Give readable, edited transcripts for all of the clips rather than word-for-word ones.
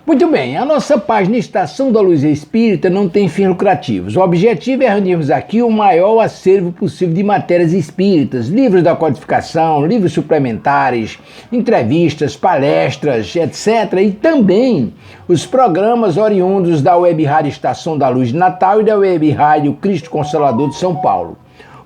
Muito bem, a nossa página Estação da Luz Espírita não tem fins lucrativos. O objetivo é reunirmos aqui o maior acervo possível de matérias espíritas, livros da codificação, livros suplementares, entrevistas, palestras, etc. E também os programas oriundos da Web Rádio Estação da Luz de Natal e da Web Rádio Cristo Consolador de São Paulo.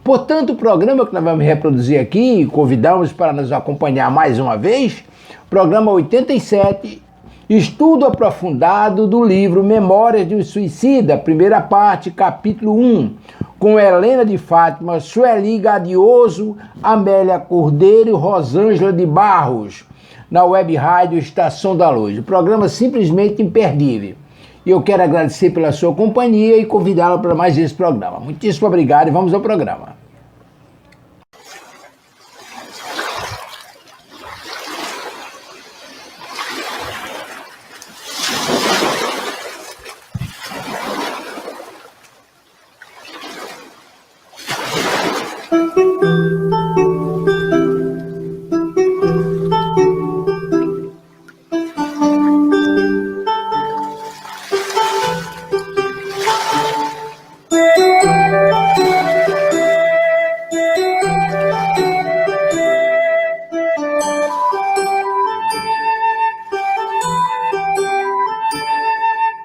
Portanto, o programa que nós vamos reproduzir aqui, e convidamos para nos acompanhar mais uma vez, programa 87, estudo aprofundado do livro Memórias de um Suicida, primeira parte, capítulo 1, com Helena de Fátima, Sueli Gadioso, Amélia Cordeiro e Rosângela de Barros, na Web Rádio Estação da Luz. O programa simplesmente imperdível. E eu quero agradecer pela sua companhia e convidá-la para mais esse programa. Muitíssimo obrigado e vamos ao programa.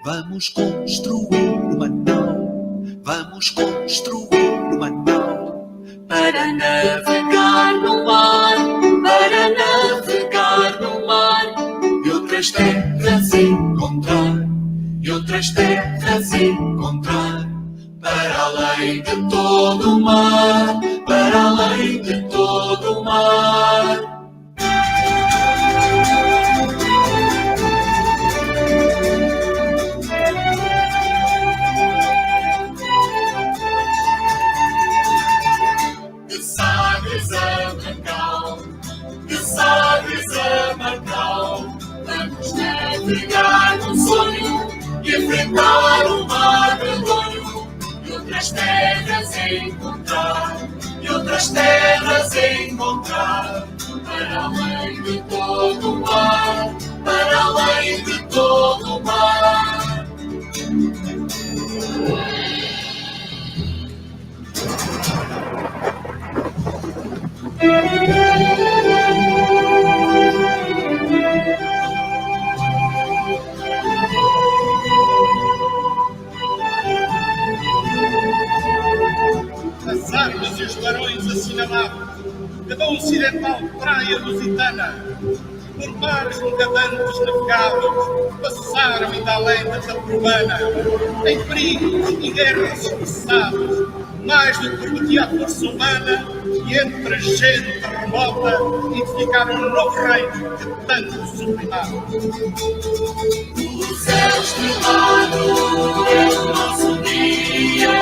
Vamos construir uma nau, vamos construir uma nau para navegar no mar, para navegar no mar e outras terras encontrar, e outras terras encontrar, para além de todo o mar, para além de todo o mar. Vamos navegar num sonho e enfrentar o mar medonho e outras terras encontrar, e outras terras encontrar, para além de todo o mar, para além de todo o mar. As armas e os barões assinalavam cada ocidental praia lusitana. Por mares nunca antes navegáveis, passaram ainda além da urbana, em perigos e guerras cessadas, mais do que permitia a força humana, e entre a gente remota edificaram um novo reino que tanto sublimava. O céu estrelado é o nosso dia,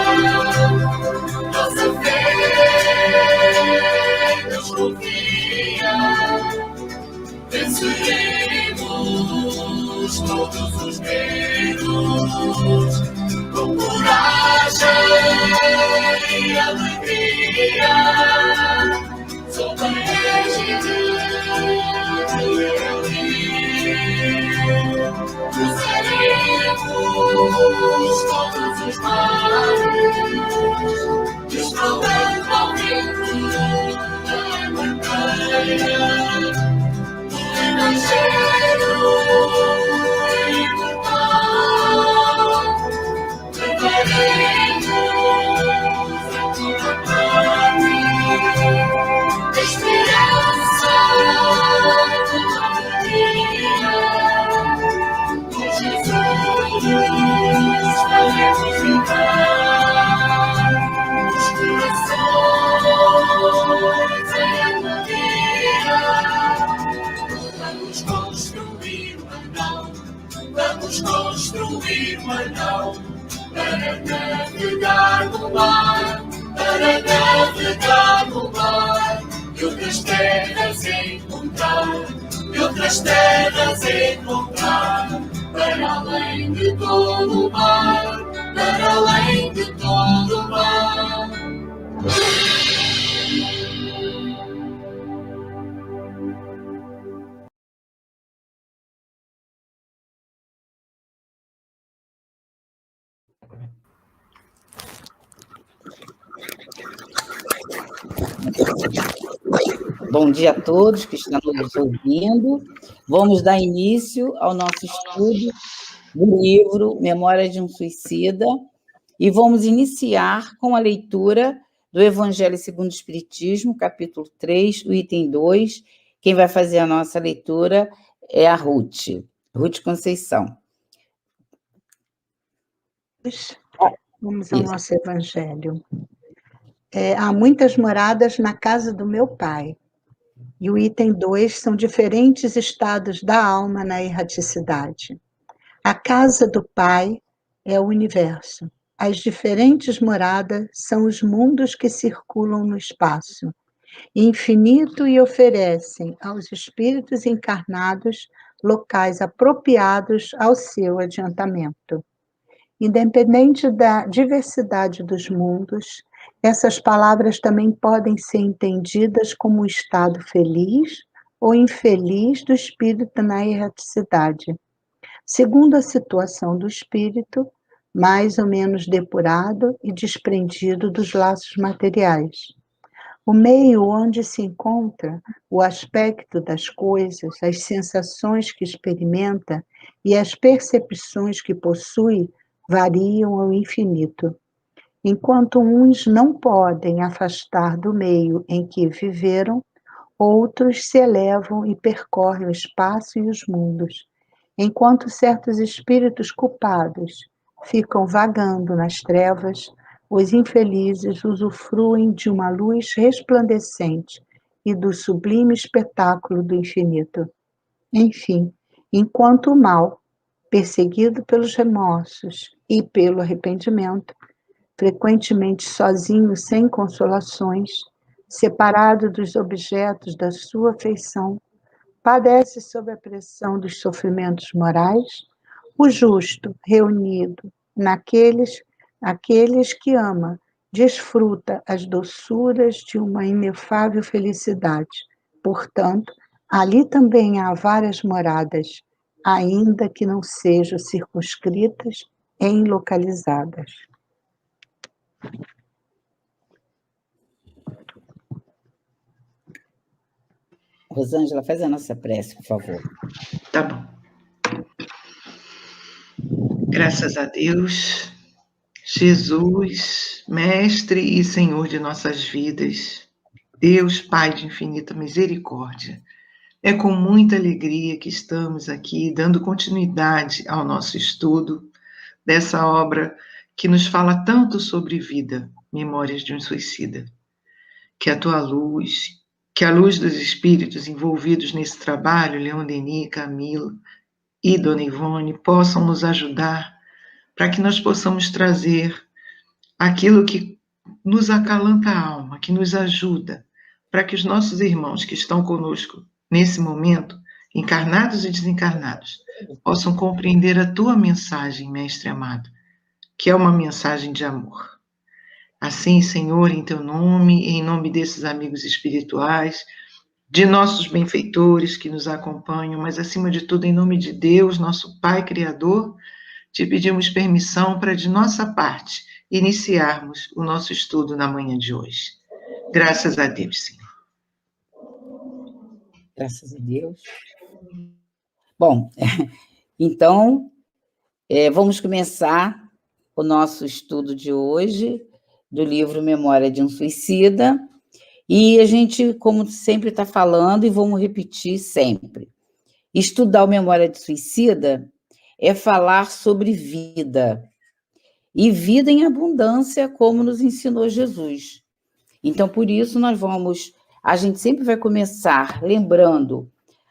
nossa fé nos confia, venceremos todos os medos, com coragem e alegria, sob a égide de Elohim. Cruzaremos todos os mares, desfrutando ao vento da bandeira do Evangelho imortal. Levaremos a tua parte esperança de alegria. Jesus, faremos vibrar os corações em harmonia. Vamos construir uma nau, vamos construir uma nau para navegar no mar, para navegar no mar e outras terras encontrar, e outras terras encontrar, para além de todo o mar, para além de todo o mar. Bom dia a todos que estão nos ouvindo. Vamos dar início ao nosso estudo do livro Memória de um Suicida e vamos iniciar com a leitura do Evangelho segundo o Espiritismo, capítulo 3, o item 2. Quem vai fazer a nossa leitura é a Ruth Conceição. Vamos ao nosso Evangelho. Há muitas moradas na casa do meu pai. E o item 2 são diferentes estados da alma na erraticidade. A casa do pai é o universo. As diferentes moradas são os mundos que circulam no espaço, infinito, e oferecem aos espíritos encarnados locais apropriados ao seu adiantamento. Independente da diversidade dos mundos, essas palavras também podem ser entendidas como o estado feliz ou infeliz do espírito na erraticidade, segundo a situação do espírito, mais ou menos depurado e desprendido dos laços materiais. O meio onde se encontra, o aspecto das coisas, as sensações que experimenta e as percepções que possui variam ao infinito. Enquanto uns não podem afastar do meio em que viveram, outros se elevam e percorrem o espaço e os mundos, enquanto certos espíritos culpados ficam vagando nas trevas, os infelizes usufruem de uma luz resplandecente e do sublime espetáculo do infinito. Enfim, enquanto o mal, perseguido pelos remorsos e pelo arrependimento, frequentemente sozinho, sem consolações, separado dos objetos da sua afeição, padece sob a pressão dos sofrimentos morais, o justo, reunido aqueles que ama, desfruta as doçuras de uma inefável felicidade. Portanto, ali também há várias moradas, ainda que não sejam circunscritas nem localizadas. Rosângela, faz a nossa prece, por favor. Tá bom. Graças a Deus, Jesus, Mestre e Senhor de nossas vidas, Deus, Pai de infinita misericórdia, é com muita alegria que estamos aqui dando continuidade ao nosso estudo dessa obra que nos fala tanto sobre vida, Memórias de um Suicida. Que a tua luz, que a luz dos espíritos envolvidos nesse trabalho, Leon Denis, Camila e Dona Ivone, possam nos ajudar para que nós possamos trazer aquilo que nos acalanta a alma, que nos ajuda, para que os nossos irmãos que estão conosco nesse momento, encarnados e desencarnados, possam compreender a tua mensagem, Mestre amado, que é uma mensagem de amor. Assim, Senhor, em teu nome, em nome desses amigos espirituais, de nossos benfeitores que nos acompanham, mas acima de tudo, em nome de Deus, nosso Pai Criador, te pedimos permissão para, de nossa parte, iniciarmos o nosso estudo na manhã de hoje. Graças a Deus, Senhor. Graças a Deus. Bom, então, vamos começar o nosso estudo de hoje, do livro Memória de um Suicida, e a gente, como sempre está falando, e vamos repetir sempre, estudar o Memória de Suicida é falar sobre vida, e vida em abundância, como nos ensinou Jesus. Então, por isso, a gente sempre vai começar lembrando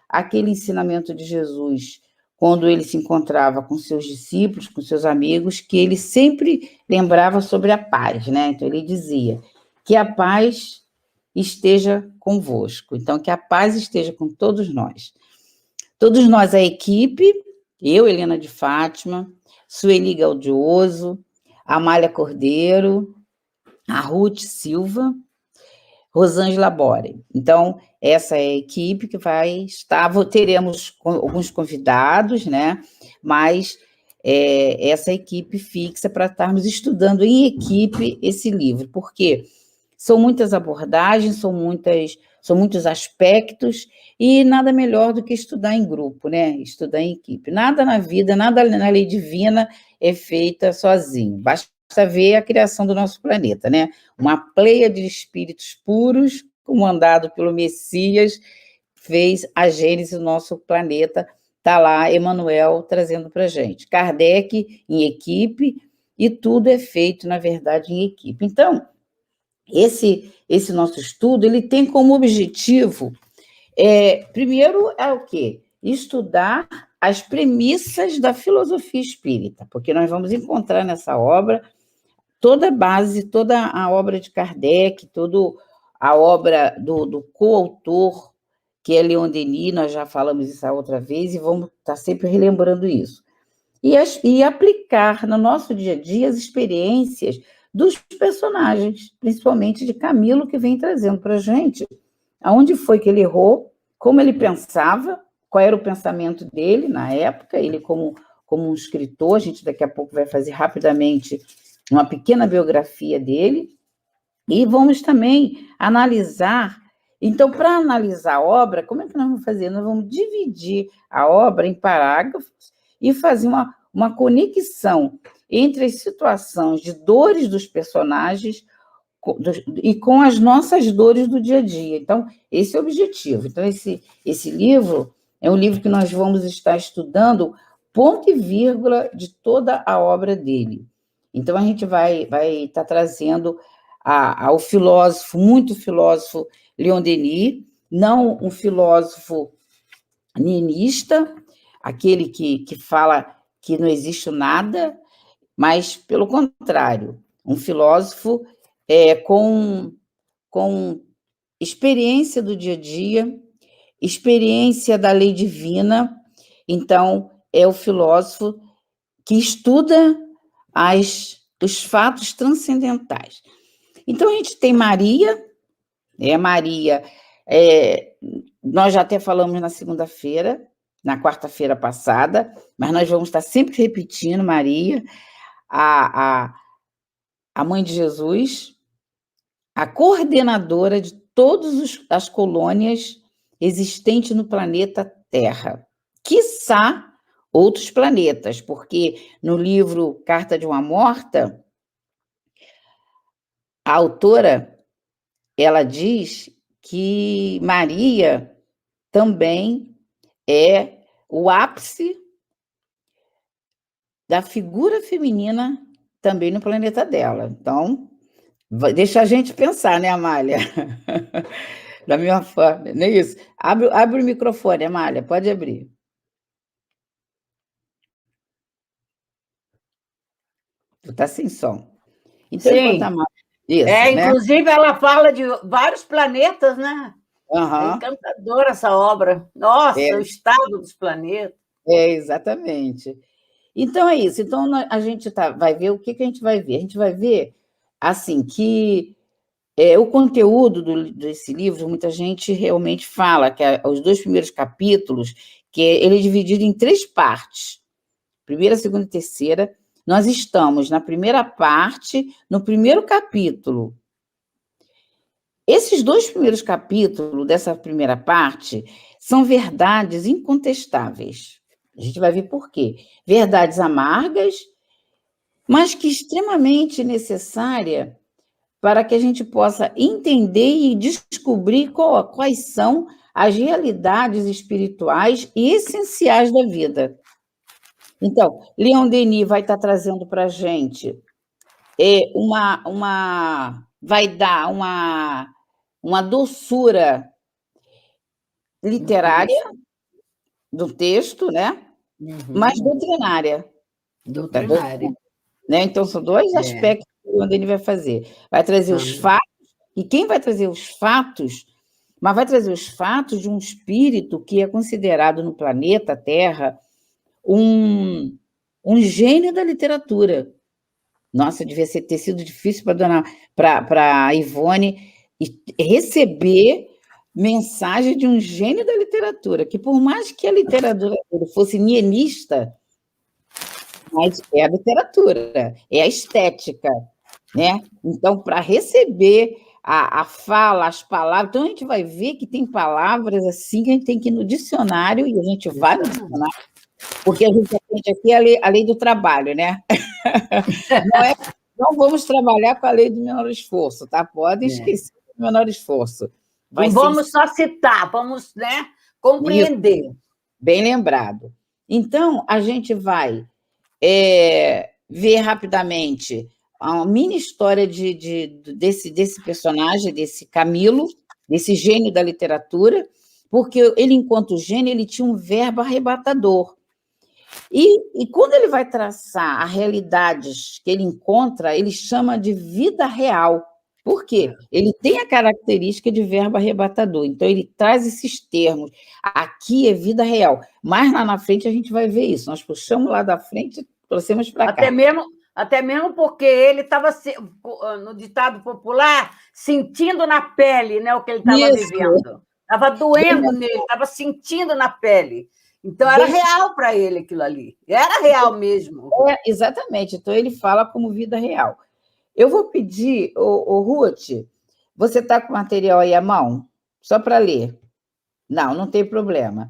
aquele ensinamento de Jesus, quando ele se encontrava com seus discípulos, com seus amigos, que ele sempre lembrava sobre a paz, né? Então, ele dizia que a paz esteja convosco. Então, que a paz esteja com todos nós. Todos nós, a equipe, eu, Helena de Fátima, Sueli Gaudioso, Amália Cordeiro, a Ruth Silva, Rosângela Bore. Então, essa é a equipe que vai estar, teremos alguns convidados, né? Mas essa equipe fixa para estarmos estudando em equipe esse livro, porque São muitas abordagens, são muitos aspectos, e nada melhor do que estudar em grupo, né? Estudar em equipe. Nada na vida, nada na lei divina é feita sozinho. Basta ver a criação do nosso planeta, né? Uma pleia de espíritos puros, comandado pelo Messias, fez a gênese do nosso planeta. Está lá Emmanuel trazendo para a gente. Kardec em equipe, e tudo é feito, na verdade, em equipe. Então, esse nosso estudo, ele tem como objetivo, primeiro, é o quê? Estudar as premissas da filosofia espírita, porque nós vamos encontrar nessa obra toda a base, toda a obra de Kardec, toda a obra do coautor, que é Leon Denis. Nós já falamos isso a outra vez, e vamos estar sempre relembrando isso. E aplicar no nosso dia a dia as experiências dos personagens, principalmente de Camilo, que vem trazendo para a gente aonde foi que ele errou, como ele pensava, qual era o pensamento dele na época, ele como um escritor. A gente daqui a pouco vai fazer rapidamente uma pequena biografia dele, e vamos também analisar. Então, para analisar a obra, como é que nós vamos fazer? Nós vamos dividir a obra em parágrafos e fazer uma conexão entre as situações de dores dos personagens e com as nossas dores do dia a dia. Então, esse é o objetivo. Então, esse livro é um livro que nós vamos estar estudando ponto e vírgula de toda a obra dele. Então, a gente vai estar trazendo ao filósofo, muito filósofo, Leon Denis, não um filósofo niilista, aquele que fala que não existe nada, mas, pelo contrário, um filósofo com experiência do dia a dia, experiência da lei divina. Então, é o filósofo que estuda os fatos transcendentais. Então, a gente tem Maria, nós já até falamos na segunda-feira, na quarta-feira passada, mas nós vamos estar sempre repetindo Maria, a mãe de Jesus, a coordenadora de todas as colônias existentes no planeta Terra, quiçá outros planetas, porque no livro Carta de uma Morta, a autora, ela diz que Maria também é o ápice da figura feminina também no planeta dela. Então, deixa a gente pensar, né, Amália? Da mesma forma, não é isso? Abre o microfone, Amália, pode abrir. Tu está sem som. Então, sim. Isso, inclusive, né? Ela fala de vários planetas, né? Uhum. É encantadora essa obra. Nossa, o estado dos planetas. Exatamente. Então, é isso. Então, a gente vai ver o que a gente vai ver. A gente vai ver, assim, que o conteúdo desse livro, muita gente realmente fala que os 2 primeiros capítulos, que ele é dividido em 3 partes. Primeira, segunda e terceira. Nós estamos na primeira parte, no primeiro capítulo. Esses 2 primeiros capítulos dessa primeira parte são verdades incontestáveis. A gente vai ver por quê. Verdades amargas, mas que extremamente necessária para que a gente possa entender e descobrir quais são as realidades espirituais e essenciais da vida. Então, Leon Denis vai estar trazendo para a gente vai dar uma doçura literária do texto, né? Uhum. Mas doutrinária. Doutrinária. Né? Então, são 2 aspectos que o Leon Denis vai fazer. Vai trazer os fatos, e quem vai trazer os fatos, mas vai trazer os fatos de um espírito que é considerado no planeta Terra um gênio da literatura. Nossa, devia ter sido difícil para a Ivone receber mensagem de um gênio da literatura, que por mais que a literatura fosse niilista, mas é a literatura, é a estética, né? Então, para receber a fala, as palavras. Então, a gente vai ver que tem palavras assim que a gente tem que ir no dicionário, e a gente vai no dicionário, porque a gente aprende aqui a lei do trabalho, né? Não vamos trabalhar com a lei do menor esforço, tá? Podem esquecer do menor esforço. Não vamos só citar, vamos, né, compreender. Isso. Bem lembrado. Então, a gente vai ver rapidamente a mini história desse personagem, desse Camilo, desse gênio da literatura, porque ele, enquanto gênio, ele tinha um verbo arrebatador. E quando ele vai traçar as realidades que ele encontra, ele chama de vida real. Por quê? Ele tem a característica de verbo arrebatador, então ele traz esses termos. Aqui é vida real, mas lá na frente a gente vai ver isso. Nós puxamos lá da frente e trouxemos para cá. Até mesmo porque ele estava, no ditado popular, sentindo na pele, né, o que ele estava vivendo. Estava doendo nele, estava sentindo na pele. Então, era real para ele aquilo ali. Era real mesmo. Exatamente. Então, ele fala como vida real. Eu vou pedir, Ruth, você está com o material aí à mão? Só para ler. Não tem problema.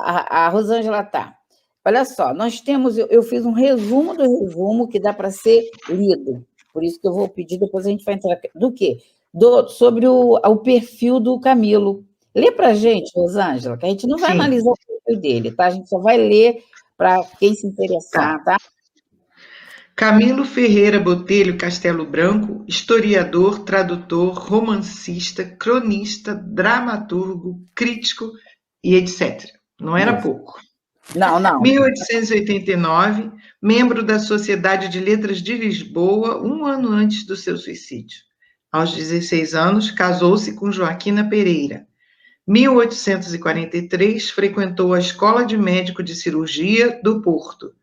A Rosângela está. Olha só, nós temos... Eu fiz um resumo do resumo que dá para ser lido. Por isso que eu vou pedir, depois a gente vai entrar... Do quê? Sobre o perfil do Camilo. Lê para a gente, Rosângela, que a gente não vai analisar o perfil dele, tá? A gente só vai ler para quem se interessar, tá? Camilo Ferreira Botelho Castelo Branco, historiador, tradutor, romancista, cronista, dramaturgo, crítico e etc. Não era pouco. Não. 1889, membro da Sociedade de Letras de Lisboa, um ano antes do seu suicídio. Aos 16 anos, casou-se com Joaquina Pereira. 1843, frequentou a Escola de Médico de Cirurgia do Porto.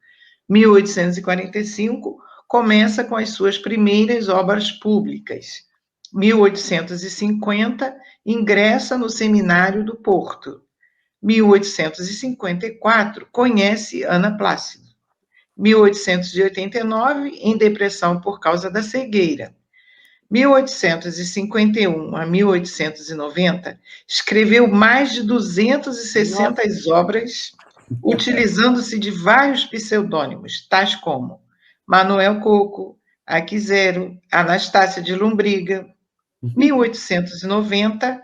1845, começa com as suas primeiras obras públicas. 1850, ingressa no Seminário do Porto. 1854, conhece Ana Plácido. 1889, em depressão por causa da cegueira. 1851 a 1890, escreveu mais de 260 obras, utilizando-se de vários pseudônimos, tais como Manuel Coco, Aquizero, Anastácia de Lombriga. 1890,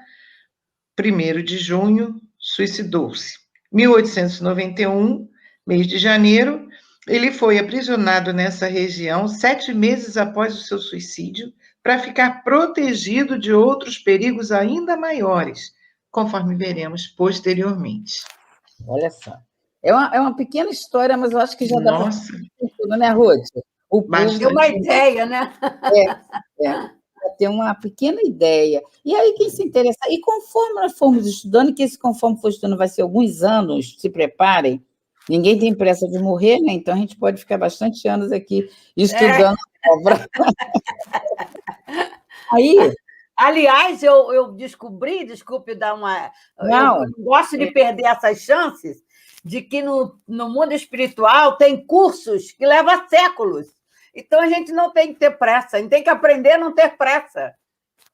1º de junho, suicidou-se. 1891, mês de janeiro, ele foi aprisionado nessa região 7 meses após o seu suicídio, para ficar protegido de outros perigos ainda maiores, conforme veremos posteriormente. Olha só. É uma pequena história, mas eu acho que já dá para tudo, né, Ruth? Deu uma ideia, né? Ter uma pequena ideia. E aí, quem se interessa... E conforme nós formos estudando, que conforme for estudando vai ser alguns anos, se preparem, ninguém tem pressa de morrer, né? Então a gente pode ficar bastante anos aqui estudando a obra. Aí, aliás, eu descobri, desculpe dar uma... Não. Eu gosto de perder essas chances de que no mundo espiritual tem cursos que levam séculos. Então, a gente não tem que ter pressa, a gente tem que aprender a não ter pressa.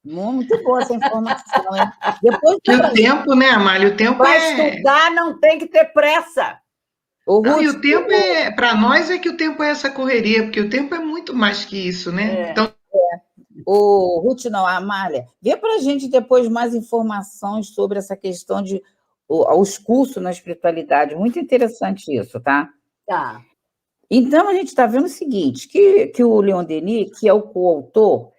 Muito boa essa informação, né? Depois o tempo, né, Amália? O tempo para estudar não tem que ter pressa. Não, e o tempo para nós é que o tempo é essa correria, porque o tempo é muito mais que isso, né? Então, Ruth, não, a Amália, vê para a gente depois mais informações sobre essa questão de os cursos na espiritualidade. Muito interessante isso, tá? Tá. Então, a gente está vendo o seguinte, que o Leon Denis, que é o coautor,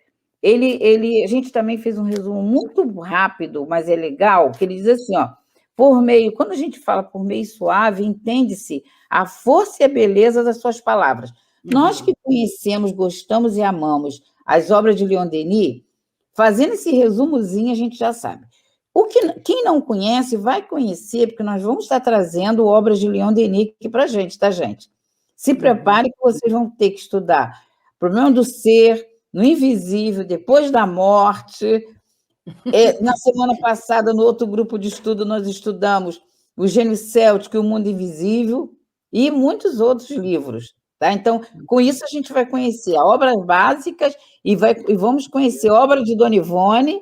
a gente também fez um resumo muito rápido, mas é legal, que ele diz assim, quando a gente fala por meio suave, entende-se a força e a beleza das suas palavras. Nós que conhecemos, gostamos e amamos as obras de Leon Denis, fazendo esse resumozinho, a gente já sabe. Quem não conhece, vai conhecer, porque nós vamos estar trazendo obras de Leon Denis aqui para a gente, tá, gente? Se prepare que vocês vão ter que estudar Problema do Ser, No Invisível, Depois da Morte. Na semana passada, no outro grupo de estudo, nós estudamos O Gênio Céltico e o Mundo Invisível e muitos outros livros. Tá? Então, com isso, a gente vai conhecer as obras básicas e vamos conhecer obra de Dona Ivone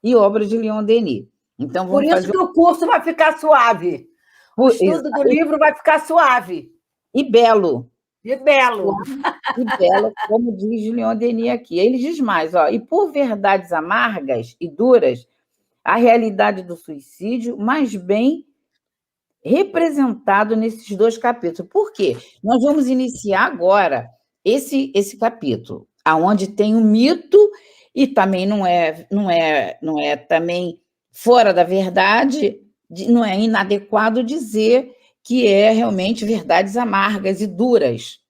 e obra de Leon Denis. Então, Por isso que o curso vai ficar suave. O estudo do livro vai ficar suave. E belo. E belo. E belo, como diz Leon Denis aqui. Ele diz mais, ó, e por verdades amargas e duras, a realidade do suicídio, mais bem representado nesses 2 capítulos. Por quê? Nós vamos iniciar agora esse capítulo, aonde tem um mito, e também não é também fora da verdade, não é inadequado dizer que é realmente verdades amargas e duras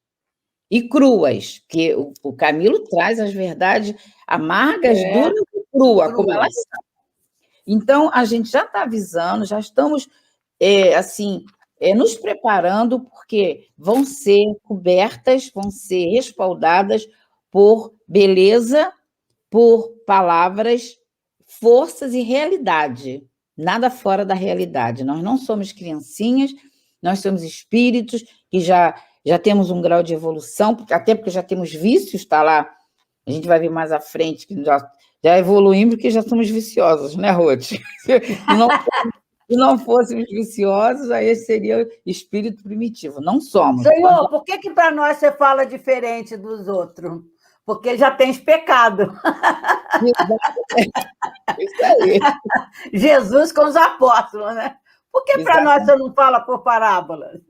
e cruas, que o Camilo traz as verdades amargas, duras e cruas, como elas são. Então, a gente já está avisando, já estamos nos preparando, porque vão ser cobertas, vão ser respaldadas por beleza, por palavras, forças e realidade. Nada fora da realidade. Nós não somos criancinhas, nós somos espíritos que já temos um grau de evolução, até porque já temos vícios, está lá, a gente vai ver mais à frente, que já evoluímos, porque já somos viciosos, né, Ruth? Se não fôssemos viciosos, aí seria espírito primitivo. Não somos. Senhor, por que para nós você fala diferente dos outros? Porque já tens pecado. Isso aí. Jesus com os apóstolos, né? Por que para nós você não fala por parábolas?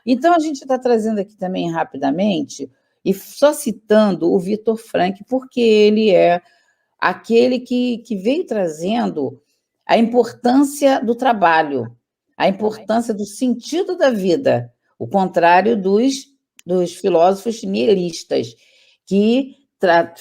Então, a gente está trazendo aqui também rapidamente, e só citando o Vitor Frankl, porque ele é aquele que veio trazendo a importância do trabalho, a importância do sentido da vida, o contrário dos filósofos nihilistas, que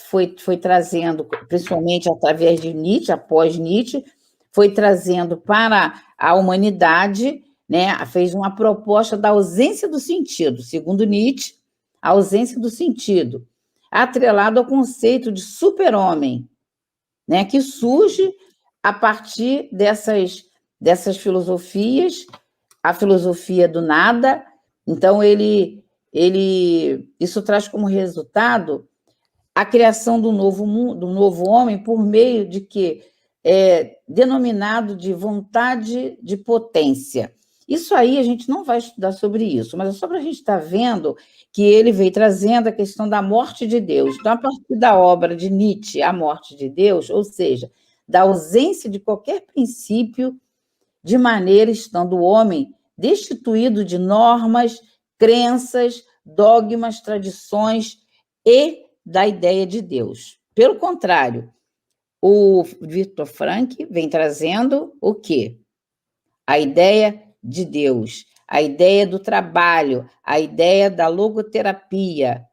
foi trazendo, principalmente através de Nietzsche, após Nietzsche, foi trazendo para a humanidade, né, fez uma proposta da ausência do sentido, segundo Nietzsche, a ausência do sentido, atrelado ao conceito de super-homem, né, que surge a partir dessas filosofias, a filosofia do nada. Então, isso traz como resultado a criação do novo homem por meio de que é denominado de vontade de potência. Isso aí a gente não vai estudar sobre isso, mas é só para a gente estar vendo que ele veio trazendo a questão da morte de Deus. Então, a partir da obra de Nietzsche, A Morte de Deus, ou seja, da ausência de qualquer princípio, de maneira estando o homem destituído de normas, crenças, dogmas, tradições e da ideia de Deus. Pelo contrário, o Vitor Frankl vem trazendo o quê? A ideia de Deus, a ideia do trabalho, a ideia da logoterapia.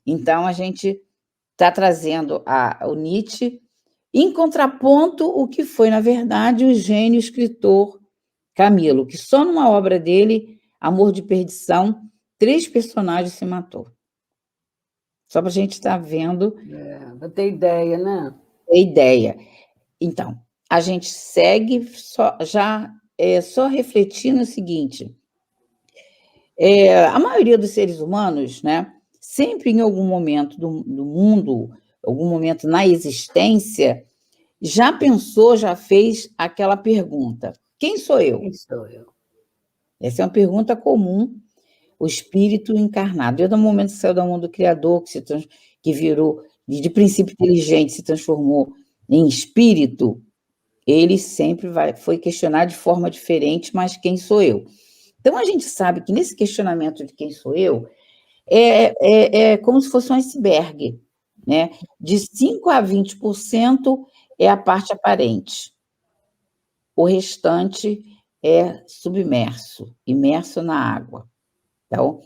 Então, a gente está trazendo o Nietzsche em contraponto o que foi, na verdade, o gênio escritor Camilo, que só numa obra dele, Amor de Perdição, 3 personagens se matou. Só para a gente estar vendo... Para ter ideia, né? Ter ideia. Então, a gente segue só refletindo o seguinte, a maioria dos seres humanos, né, sempre em algum momento do mundo, algum momento na existência, já pensou, já fez aquela pergunta: quem sou eu? Quem sou eu? Essa é uma pergunta comum, o espírito encarnado. Desde o momento que saiu da mão do Criador, que virou, de princípio inteligente, se transformou em espírito, ele sempre foi questionar de forma diferente, mas quem sou eu? Então, a gente sabe que nesse questionamento de quem sou eu, é como se fosse um iceberg, né? De 5% a 20% é a parte aparente. O restante é submerso, imerso na água. Então,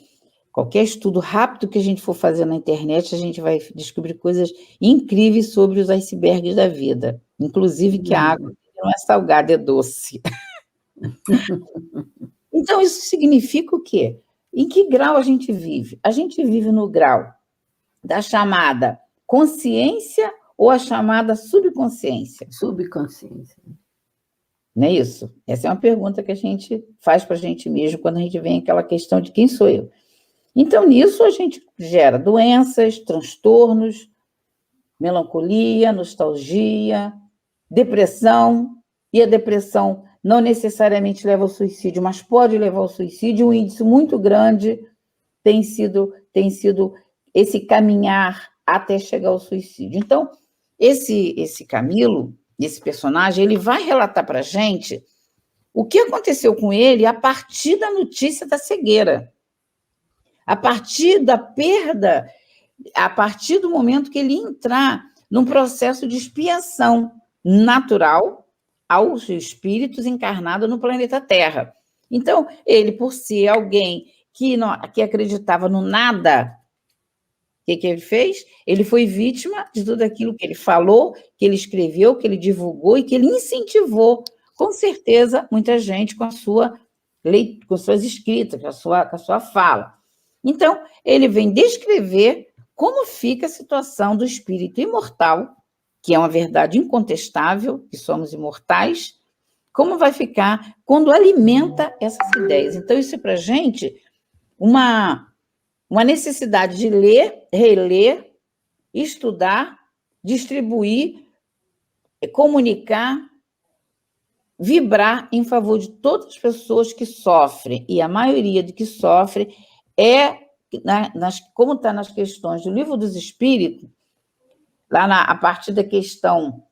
qualquer estudo rápido que a gente for fazer na internet, a gente vai descobrir coisas incríveis sobre os icebergs da vida. Inclusive que a água não é salgada, é doce. Então, isso significa o quê? Em que grau a gente vive? A gente vive no grau da chamada consciência ou a chamada subconsciência? Subconsciência. Não é isso? Essa é uma pergunta que a gente faz para a gente mesmo quando a gente vem aquela questão de quem sou eu. Então, nisso, a gente gera doenças, transtornos, melancolia, nostalgia, depressão, e a depressão não necessariamente leva ao suicídio, mas pode levar ao suicídio. Um índice muito grande tem sido esse caminhar até chegar ao suicídio. Então, esse Camilo, esse personagem, ele vai relatar para a gente o que aconteceu com ele a partir da notícia da cegueira, a partir da perda, a partir do momento que ele entrar num processo de expiação natural aos espíritos encarnados no planeta Terra. Então, ele, por ser alguém que acreditava no nada, o que ele fez? Ele foi vítima de tudo aquilo que ele falou, que ele escreveu, que ele divulgou e que ele incentivou, com certeza, muita gente com suas escritas, com a sua fala. Então, ele vem descrever como fica a situação do espírito imortal, que é uma verdade incontestável, que somos imortais, como vai ficar quando alimenta essas ideias. Então, isso é para a gente uma necessidade de ler, reler, estudar, distribuir, comunicar, vibrar em favor de todas as pessoas que sofrem, e a maioria de que sofre como está nas questões do Livro dos Espíritos, a partir da questão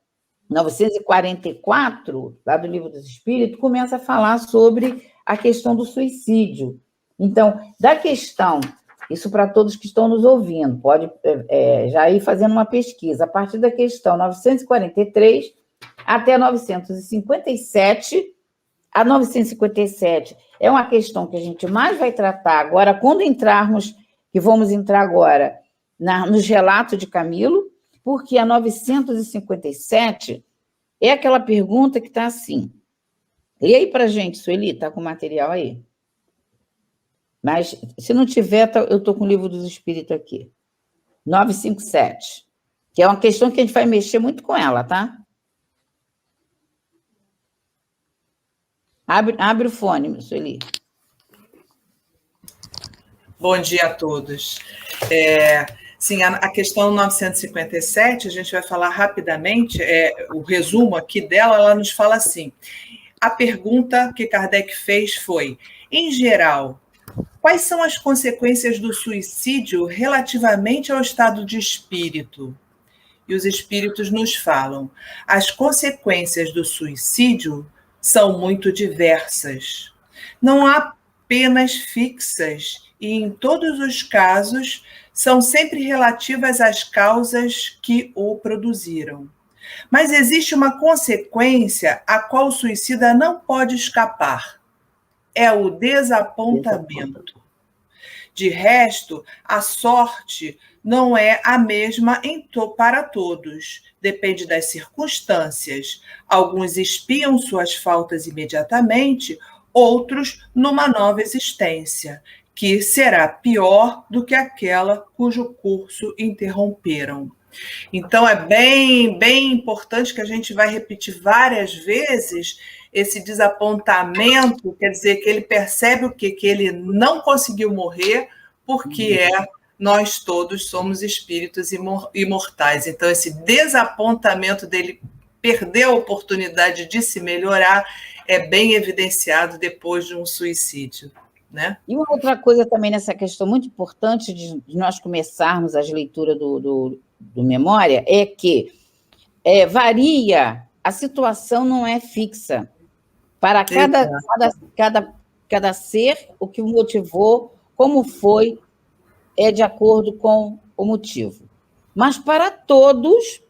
944, lá do Livro dos Espíritos, começa a falar sobre a questão do suicídio. Então, da questão, isso para todos que estão nos ouvindo, pode já ir fazendo uma pesquisa, a partir da questão 943 até 957, a 957 é uma questão que a gente mais vai tratar agora, que vamos entrar agora nos relatos de Camilo, porque a 957 é aquela pergunta que está assim. Lê aí para a gente, Sueli, está com o material aí? Mas, se não tiver, eu estou com o Livro dos Espíritos aqui. 957, que é uma questão que a gente vai mexer muito com ela, tá? Abre o fone, Sueli. Bom dia a todos. Sim, a questão 957, a gente vai falar rapidamente, o resumo aqui dela, ela nos fala assim, a pergunta que Kardec fez foi, em geral, quais são as consequências do suicídio relativamente ao estado de espírito? E os espíritos nos falam, as consequências do suicídio são muito diversas. Não há penas fixas e, em todos os casos, são sempre relativas às causas que o produziram. Mas existe uma consequência a qual o suicida não pode escapar. É o desapontamento. De resto, a sorte não é a mesma para todos. Depende das circunstâncias. Alguns expiam suas faltas imediatamente, outros numa nova existência, que será pior do que aquela cujo curso interromperam. Então, é bem importante que a gente vai repetir várias vezes esse desapontamento, quer dizer, que ele percebe o quê? Que ele não conseguiu morrer, porque nós todos somos espíritos imortais. Então, esse desapontamento dele perder a oportunidade de se melhorar é bem evidenciado depois de um suicídio, né? E uma outra coisa também nessa questão muito importante de nós começarmos as leituras do Memória é que varia, a situação não é fixa. Para cada ser, o que o motivou, como foi, é de acordo com o motivo. Mas para todos,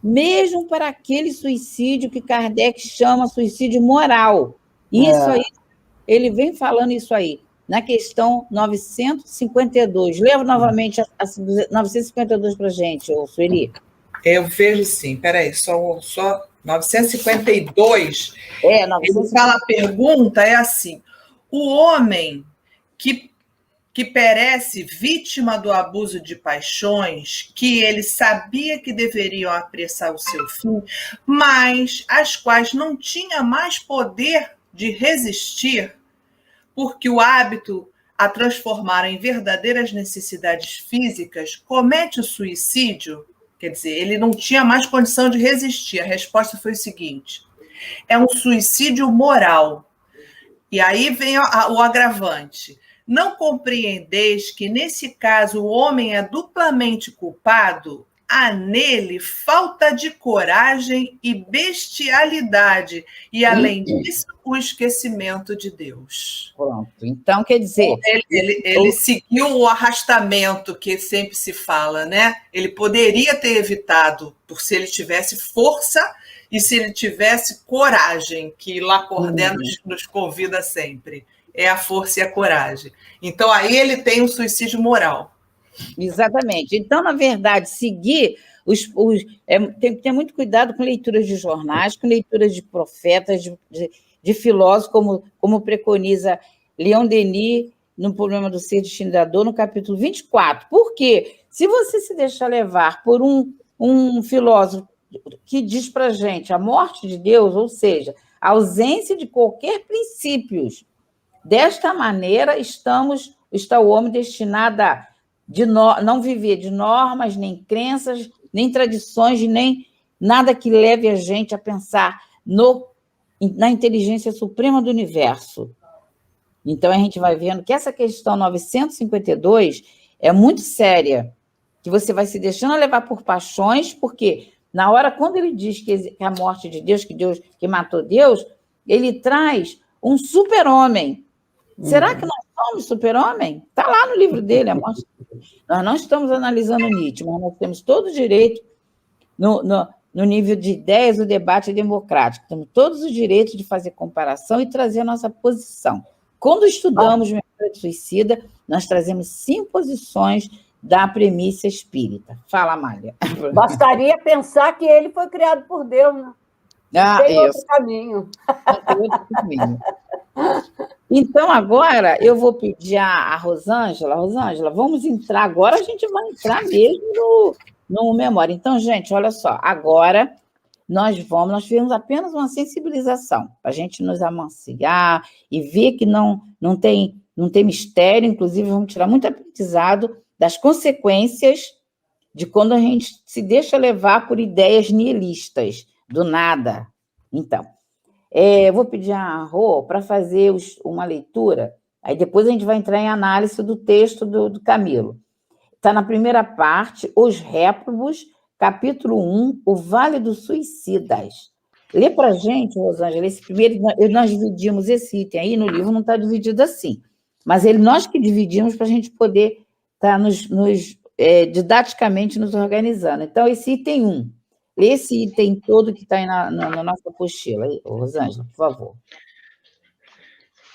mesmo para aquele suicídio que Kardec chama suicídio moral, isso aí, ele vem falando isso aí, na questão 952. Leva novamente a 952 para a gente, Sueli. Eu vejo sim, peraí, só 952. 952. Ele fala, a pergunta é assim, o homem que perece vítima do abuso de paixões, que ele sabia que deveriam apressar o seu fim, mas as quais não tinha mais poder de resistir, porque o hábito a transformar em verdadeiras necessidades físicas, comete o suicídio? Quer dizer, ele não tinha mais condição de resistir. A resposta foi o seguinte: é um suicídio moral. E aí vem o agravante. Não compreendeis que, nesse caso, o homem é duplamente culpado? Há nele falta de coragem e bestialidade, e, além disso, o esquecimento de Deus. Pronto. Então, quer dizer... Ele seguiu o arrastamento que sempre se fala, né? Ele poderia ter evitado, por se ele tivesse força e se ele tivesse coragem, que Lacordaire nos convida sempre. É a força e a coragem. Então, aí ele tem um suicídio moral. Exatamente. Então, na verdade, seguir tem que ter muito cuidado com leituras de jornais, com leituras de profetas, de filósofos, como preconiza Leon Denis no Problema do Ser Destino da Dor, no capítulo 24. Por quê? Se você se deixar levar por um filósofo que diz para a gente a morte de Deus, ou seja, a ausência de qualquer princípios, desta maneira está o homem destinado a não viver de normas, nem crenças, nem tradições, nem nada que leve a gente a pensar na inteligência suprema do universo. Então, a gente vai vendo que essa questão 952 é muito séria, que você vai se deixando levar por paixões, porque na hora, quando ele diz que a morte de Deus, que matou Deus, ele traz um super-homem. Será que nós somos super-homem? Está lá no livro dele, a morte. Nós não estamos analisando Nietzsche, mas nós temos todo o direito, no nível de ideias, o debate é democrático. Temos todos os direitos de fazer comparação e trazer a nossa posição. Quando estudamos Memória de Suicida, nós trazemos 5 posições da premissa espírita. Fala, Amália. Bastaria pensar que ele foi criado por Deus, né? Não tem outro caminho. Não tem outro caminho. Então, agora, eu vou pedir a Rosângela. Rosângela, vamos entrar agora, a gente vai entrar mesmo no Memória. Então, gente, olha só, agora nós fizemos apenas uma sensibilização, para a gente nos amanciar e ver que não tem mistério, inclusive vamos tirar muito aprendizado das consequências de quando a gente se deixa levar por ideias nihilistas, do nada. Então, eu vou pedir a Rô para fazer uma leitura, aí depois a gente vai entrar em análise do texto do Camilo. Está na primeira parte, Os Réprobos, capítulo 1, O Vale dos Suicidas. Lê para a gente, Rosângela, esse primeiro, nós dividimos esse item aí, no livro não está dividido assim, mas nós que dividimos para a gente poder estar didaticamente nos organizando. Então, esse item 1, lê esse item todo que está aí na nossa apostila. Rosângela, por favor.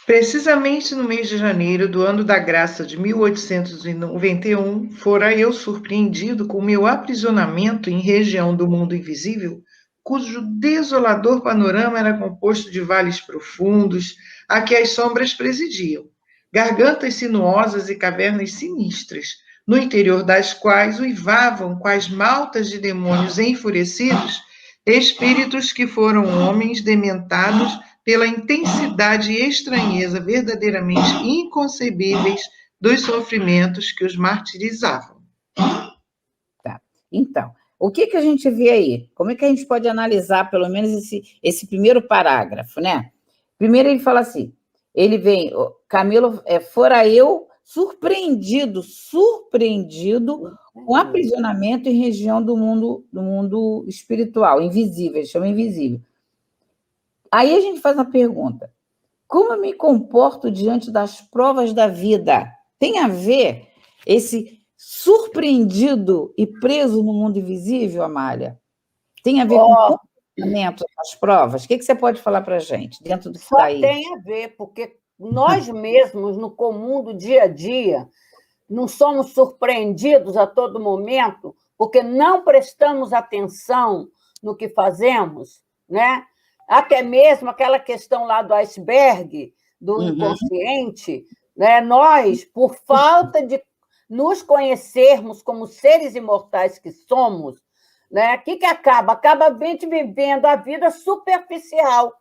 Precisamente no mês de janeiro do ano da graça de 1891, fora eu surpreendido com meu aprisionamento em região do mundo invisível, cujo desolador panorama era composto de vales profundos, a que as sombras presidiam, gargantas sinuosas e cavernas sinistras, no interior das quais uivavam, quais maltas de demônios enfurecidos, espíritos que foram homens dementados pela intensidade e estranheza verdadeiramente inconcebíveis dos sofrimentos que os martirizavam. Tá. Então, o que a gente vê aí? Como é que a gente pode analisar, pelo menos, esse primeiro parágrafo, né? Primeiro ele fala assim, Camilo, fora eu surpreendido com aprisionamento em região do mundo espiritual, invisível, ele chama invisível. Aí a gente faz uma pergunta, como eu me comporto diante das provas da vida? Tem a ver esse surpreendido e preso no mundo invisível, Amália? Tem a ver com o comportamento das provas? O que você pode falar para a gente, dentro do que está aí? Só tem a ver, porque nós mesmos, no comum do dia a dia, não somos surpreendidos a todo momento, porque não prestamos atenção no que fazemos, né? Até mesmo aquela questão lá do iceberg, do inconsciente, né? Nós, por falta de nos conhecermos como seres imortais que somos, né? O que acaba? Acaba a gente vivendo a vida superficial,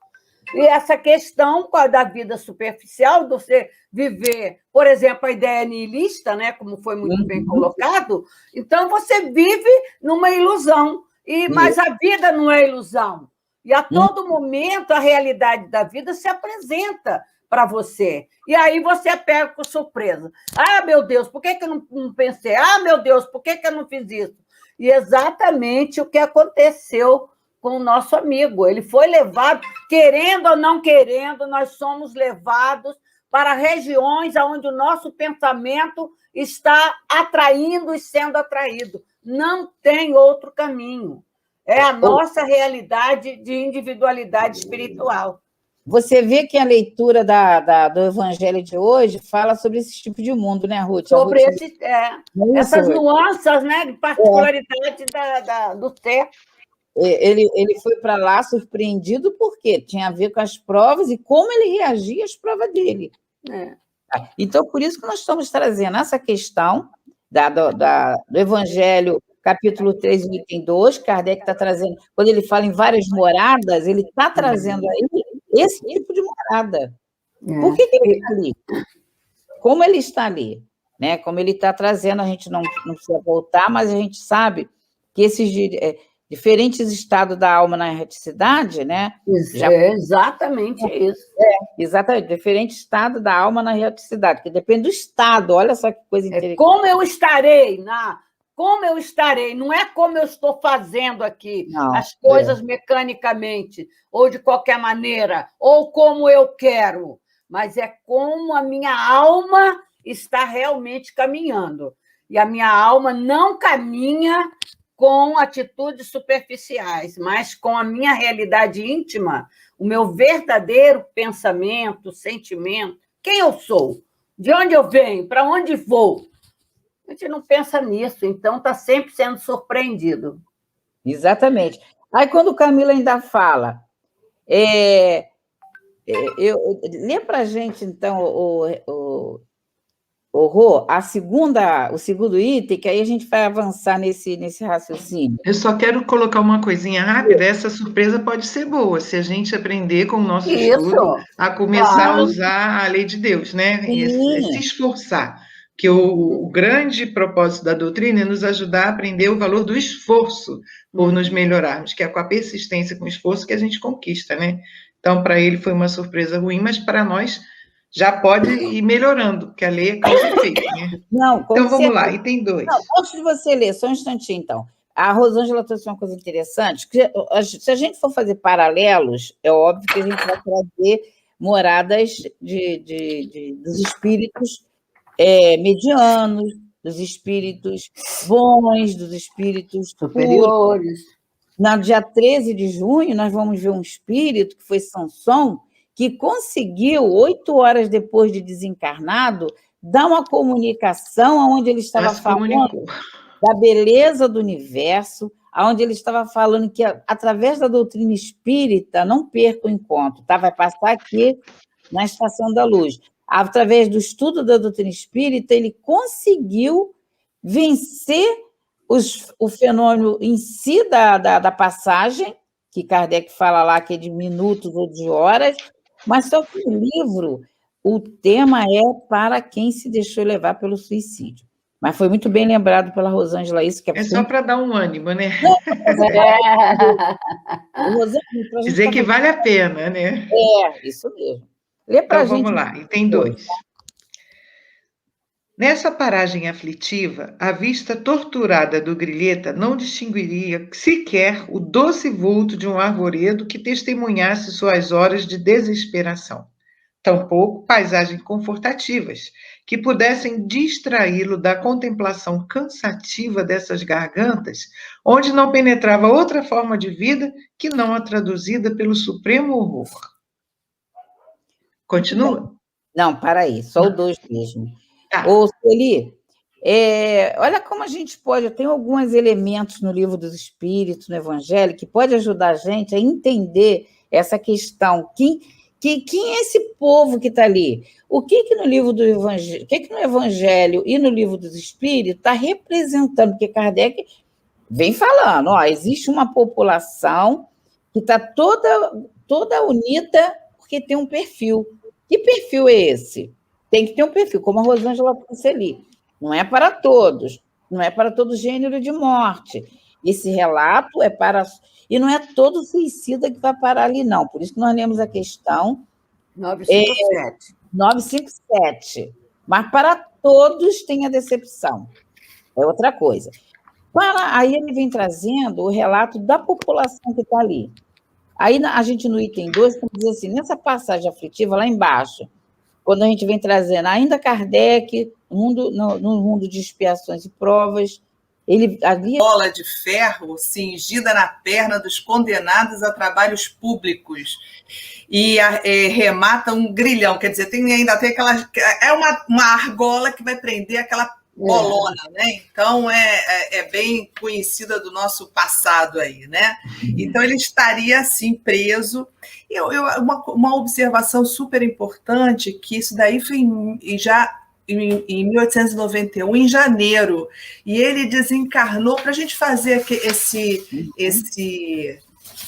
E essa questão da vida superficial, de você viver, por exemplo, a ideia nihilista, né, como foi muito bem colocado, então você vive numa ilusão, mas a vida não é ilusão. E a todo momento a realidade da vida se apresenta para você. E aí você pega com surpresa. Ah, meu Deus, por que eu não pensei? Ah, meu Deus, por que eu não fiz isso? E exatamente o que aconteceu com o nosso amigo. Ele foi levado, querendo ou não querendo, nós somos levados para regiões onde o nosso pensamento está atraindo e sendo atraído. Não tem outro caminho. É a nossa realidade de individualidade espiritual. Você vê que a leitura do Evangelho de hoje fala sobre esse tipo de mundo, né, Ruth? Sobre essas nuances, né, de particularidade do ser. Ele foi para lá surpreendido porque tinha a ver com as provas e como ele reagia às provas dele. Então, por isso que nós estamos trazendo essa questão do Evangelho, capítulo 3, item 2, Kardec está trazendo, quando ele fala em várias moradas, ele está trazendo aí esse tipo de morada. Por que ele está ali? Como ele está ali? Né? Como ele está trazendo, a gente não precisa voltar, mas a gente sabe que esses diferentes estados da alma na erraticidade, né? Exatamente isso. Exatamente, diferente estado da alma na erraticidade, que depende do estado, olha só que coisa interessante. Como eu estarei como eu estarei, não é como eu estou fazendo aqui as coisas mecanicamente, ou de qualquer maneira, ou como eu quero, mas é como a minha alma está realmente caminhando. E a minha alma não caminha com atitudes superficiais, mas com a minha realidade íntima, o meu verdadeiro pensamento, sentimento, quem eu sou, de onde eu venho, para onde vou. A gente não pensa nisso, então está sempre sendo surpreendido. Exatamente. Aí, quando o Camilo ainda fala, lê para a gente, então, Rô, o segundo item, que aí a gente vai avançar nesse raciocínio. Eu só quero colocar uma coisinha rápida, essa surpresa pode ser boa, se a gente aprender com o nosso estudo a começar a usar a lei de Deus, né? E se esforçar. Que o grande propósito da doutrina é nos ajudar a aprender o valor do esforço por nos melhorarmos, que é com a persistência, com o esforço que a gente conquista, né? Então, para ele foi uma surpresa ruim, mas para nós já pode ir melhorando, porque a lei é causa e efeito, né? Então, vamos lá, item 2. Antes de você ler, só um instantinho, então. A Rosângela trouxe uma coisa interessante, que se a gente for fazer paralelos, é óbvio que a gente vai trazer moradas dos espíritos medianos, dos espíritos bons, dos espíritos superiores. No dia 13 de junho, nós vamos ver um espírito, que foi Samson, que conseguiu, 8 horas depois de desencarnado, dar uma comunicação onde ele estava falando da beleza do universo, onde ele estava falando que, através da doutrina espírita, não perca o encontro, tá? Vai passar aqui na Estação da Luz. Através do estudo da doutrina espírita, ele conseguiu vencer o fenômeno em si da passagem, que Kardec fala lá que é de minutos ou de horas, mas só que no livro o tema é para quem se deixou levar pelo suicídio. Mas foi muito bem lembrado pela Rosângela isso. Que é só para dar um ânimo, né? Dizer que vale a pena, né? Isso mesmo. Lê pra então, gente. vamos lá, item 2. Nessa paragem aflitiva, a vista torturada do Grilheta não distinguiria sequer o doce vulto de um arvoredo que testemunhasse suas horas de desesperação. Tampouco paisagens confortativas, que pudessem distraí-lo da contemplação cansativa dessas gargantas, onde não penetrava outra forma de vida que não a traduzida pelo supremo horror. Continua? Não, para aí, só o 2 mesmo. Ô, Sueli, olha como a gente pode... Tem alguns elementos no Livro dos Espíritos, no Evangelho, que pode ajudar a gente a entender essa questão. Quem é esse povo que está ali? O que no livro do Evangelho, o que no Evangelho e no Livro dos Espíritos está representando? Porque Kardec vem falando, existe uma população que está toda unida porque tem um perfil. Que perfil é esse? Tem que ter um perfil, como a Rosângela disse ali. Não é para todos, não é para todo gênero de morte. Esse relato é para... E não é todo suicida que vai parar ali, não. Por isso que nós lemos a questão 957. Mas para todos tem a decepção. É outra coisa. Aí ele vem trazendo o relato da população que está ali. Aí a gente, no item 2, diz assim, nessa passagem aflitiva, lá embaixo, quando a gente vem trazendo ainda Kardec, no mundo de expiações e provas, ele havia... Bola de ferro cingida na perna dos condenados a trabalhos públicos e remata um grilhão, quer dizer, ainda tem aquela... É uma argola que vai prender aquela bolona, né? Então, é bem conhecida do nosso passado aí, né? Então, ele estaria, assim, preso. Uma observação super importante, que isso daí foi já em 1891, em janeiro, e ele desencarnou, para a gente fazer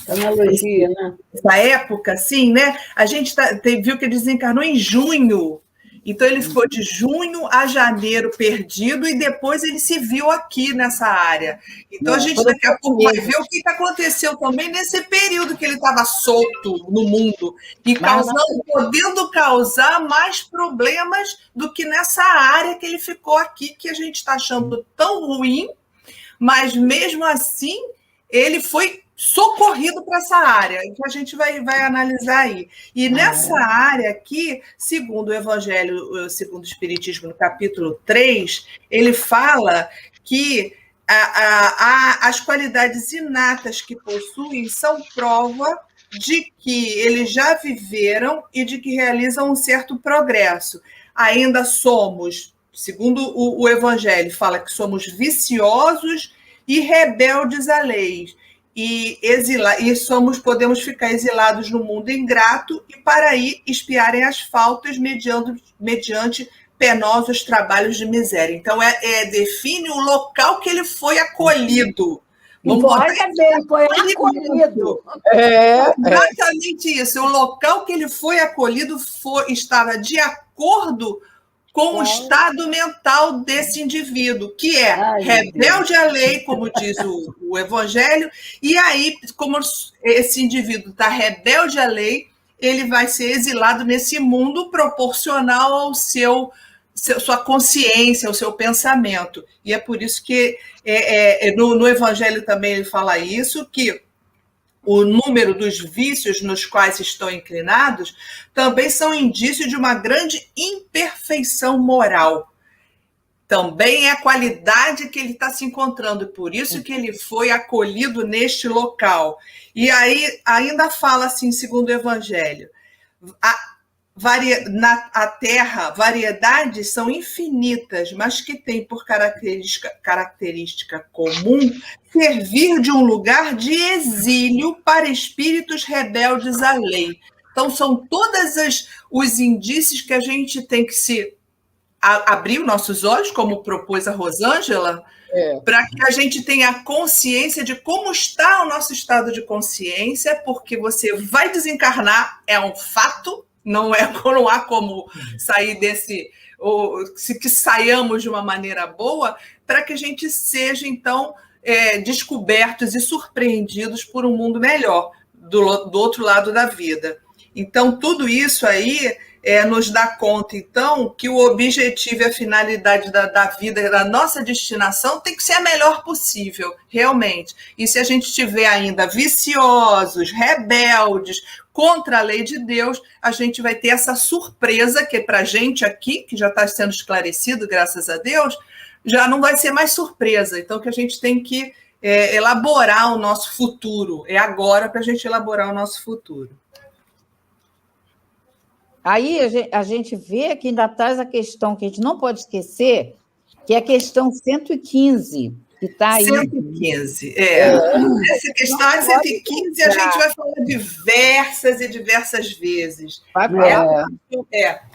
analogia, né? Essa época, assim, né? A gente viu que ele desencarnou em junho. Então, ele ficou de junho a janeiro perdido e depois ele se viu aqui nessa área. Então, a gente daqui a pouco vai ver o que aconteceu também nesse período que ele estava solto no mundo e podendo causar mais problemas do que nessa área que ele ficou aqui, que a gente está achando tão ruim, mas mesmo assim ele foi socorrido para essa área, que a gente vai analisar aí. E nessa área aqui, segundo o Evangelho, segundo o Espiritismo, no capítulo 3, ele fala que as qualidades inatas que possuem são prova de que eles já viveram e de que realizam um certo progresso. Ainda somos, segundo o Evangelho, fala que somos viciosos e rebeldes à lei. E podemos ficar exilados no mundo ingrato e para aí expiarem as faltas mediante penosos trabalhos de miséria. Então, define o local que ele foi acolhido. Foi acolhido. Exatamente isso. O local que ele foi acolhido estava de acordo com o estado mental desse indivíduo, que é rebelde à lei, como diz o Evangelho, e aí, como esse indivíduo está rebelde à lei, ele vai ser exilado nesse mundo proporcional ao sua consciência, ao seu pensamento. E é por isso que no Evangelho também ele fala isso, que o número dos vícios nos quais estão inclinados também são indício de uma grande imperfeição moral. Também é a qualidade que ele está se encontrando, por isso que ele foi acolhido neste local. E aí ainda fala assim, segundo o Evangelho, na Terra, variedades são infinitas, mas que têm por característica comum servir de um lugar de exílio para espíritos rebeldes à lei. Então, são todos os indícios que a gente tem que abrir os nossos olhos, como propôs a Rosângela, para que a gente tenha consciência de como está o nosso estado de consciência, porque você vai desencarnar, é um fato, não há como sair desse, que saiamos de uma maneira boa, para que a gente seja, então, descobertos e surpreendidos por um mundo melhor, do outro lado da vida. Então, tudo isso aí nos dá conta, então, que o objetivo e a finalidade da vida, da nossa destinação, tem que ser a melhor possível, realmente. E se a gente estiver ainda viciosos, rebeldes, contra a lei de Deus, a gente vai ter essa surpresa, que para a gente aqui, que já está sendo esclarecido, graças a Deus, já não vai ser mais surpresa. Então, que a gente tem que elaborar o nosso futuro. É agora para a gente elaborar o nosso futuro. Aí a gente vê que ainda traz a questão que a gente não pode esquecer, que é a questão 115, que está aí. 115, Essa questão de 115 a gente vai falar diversas vezes.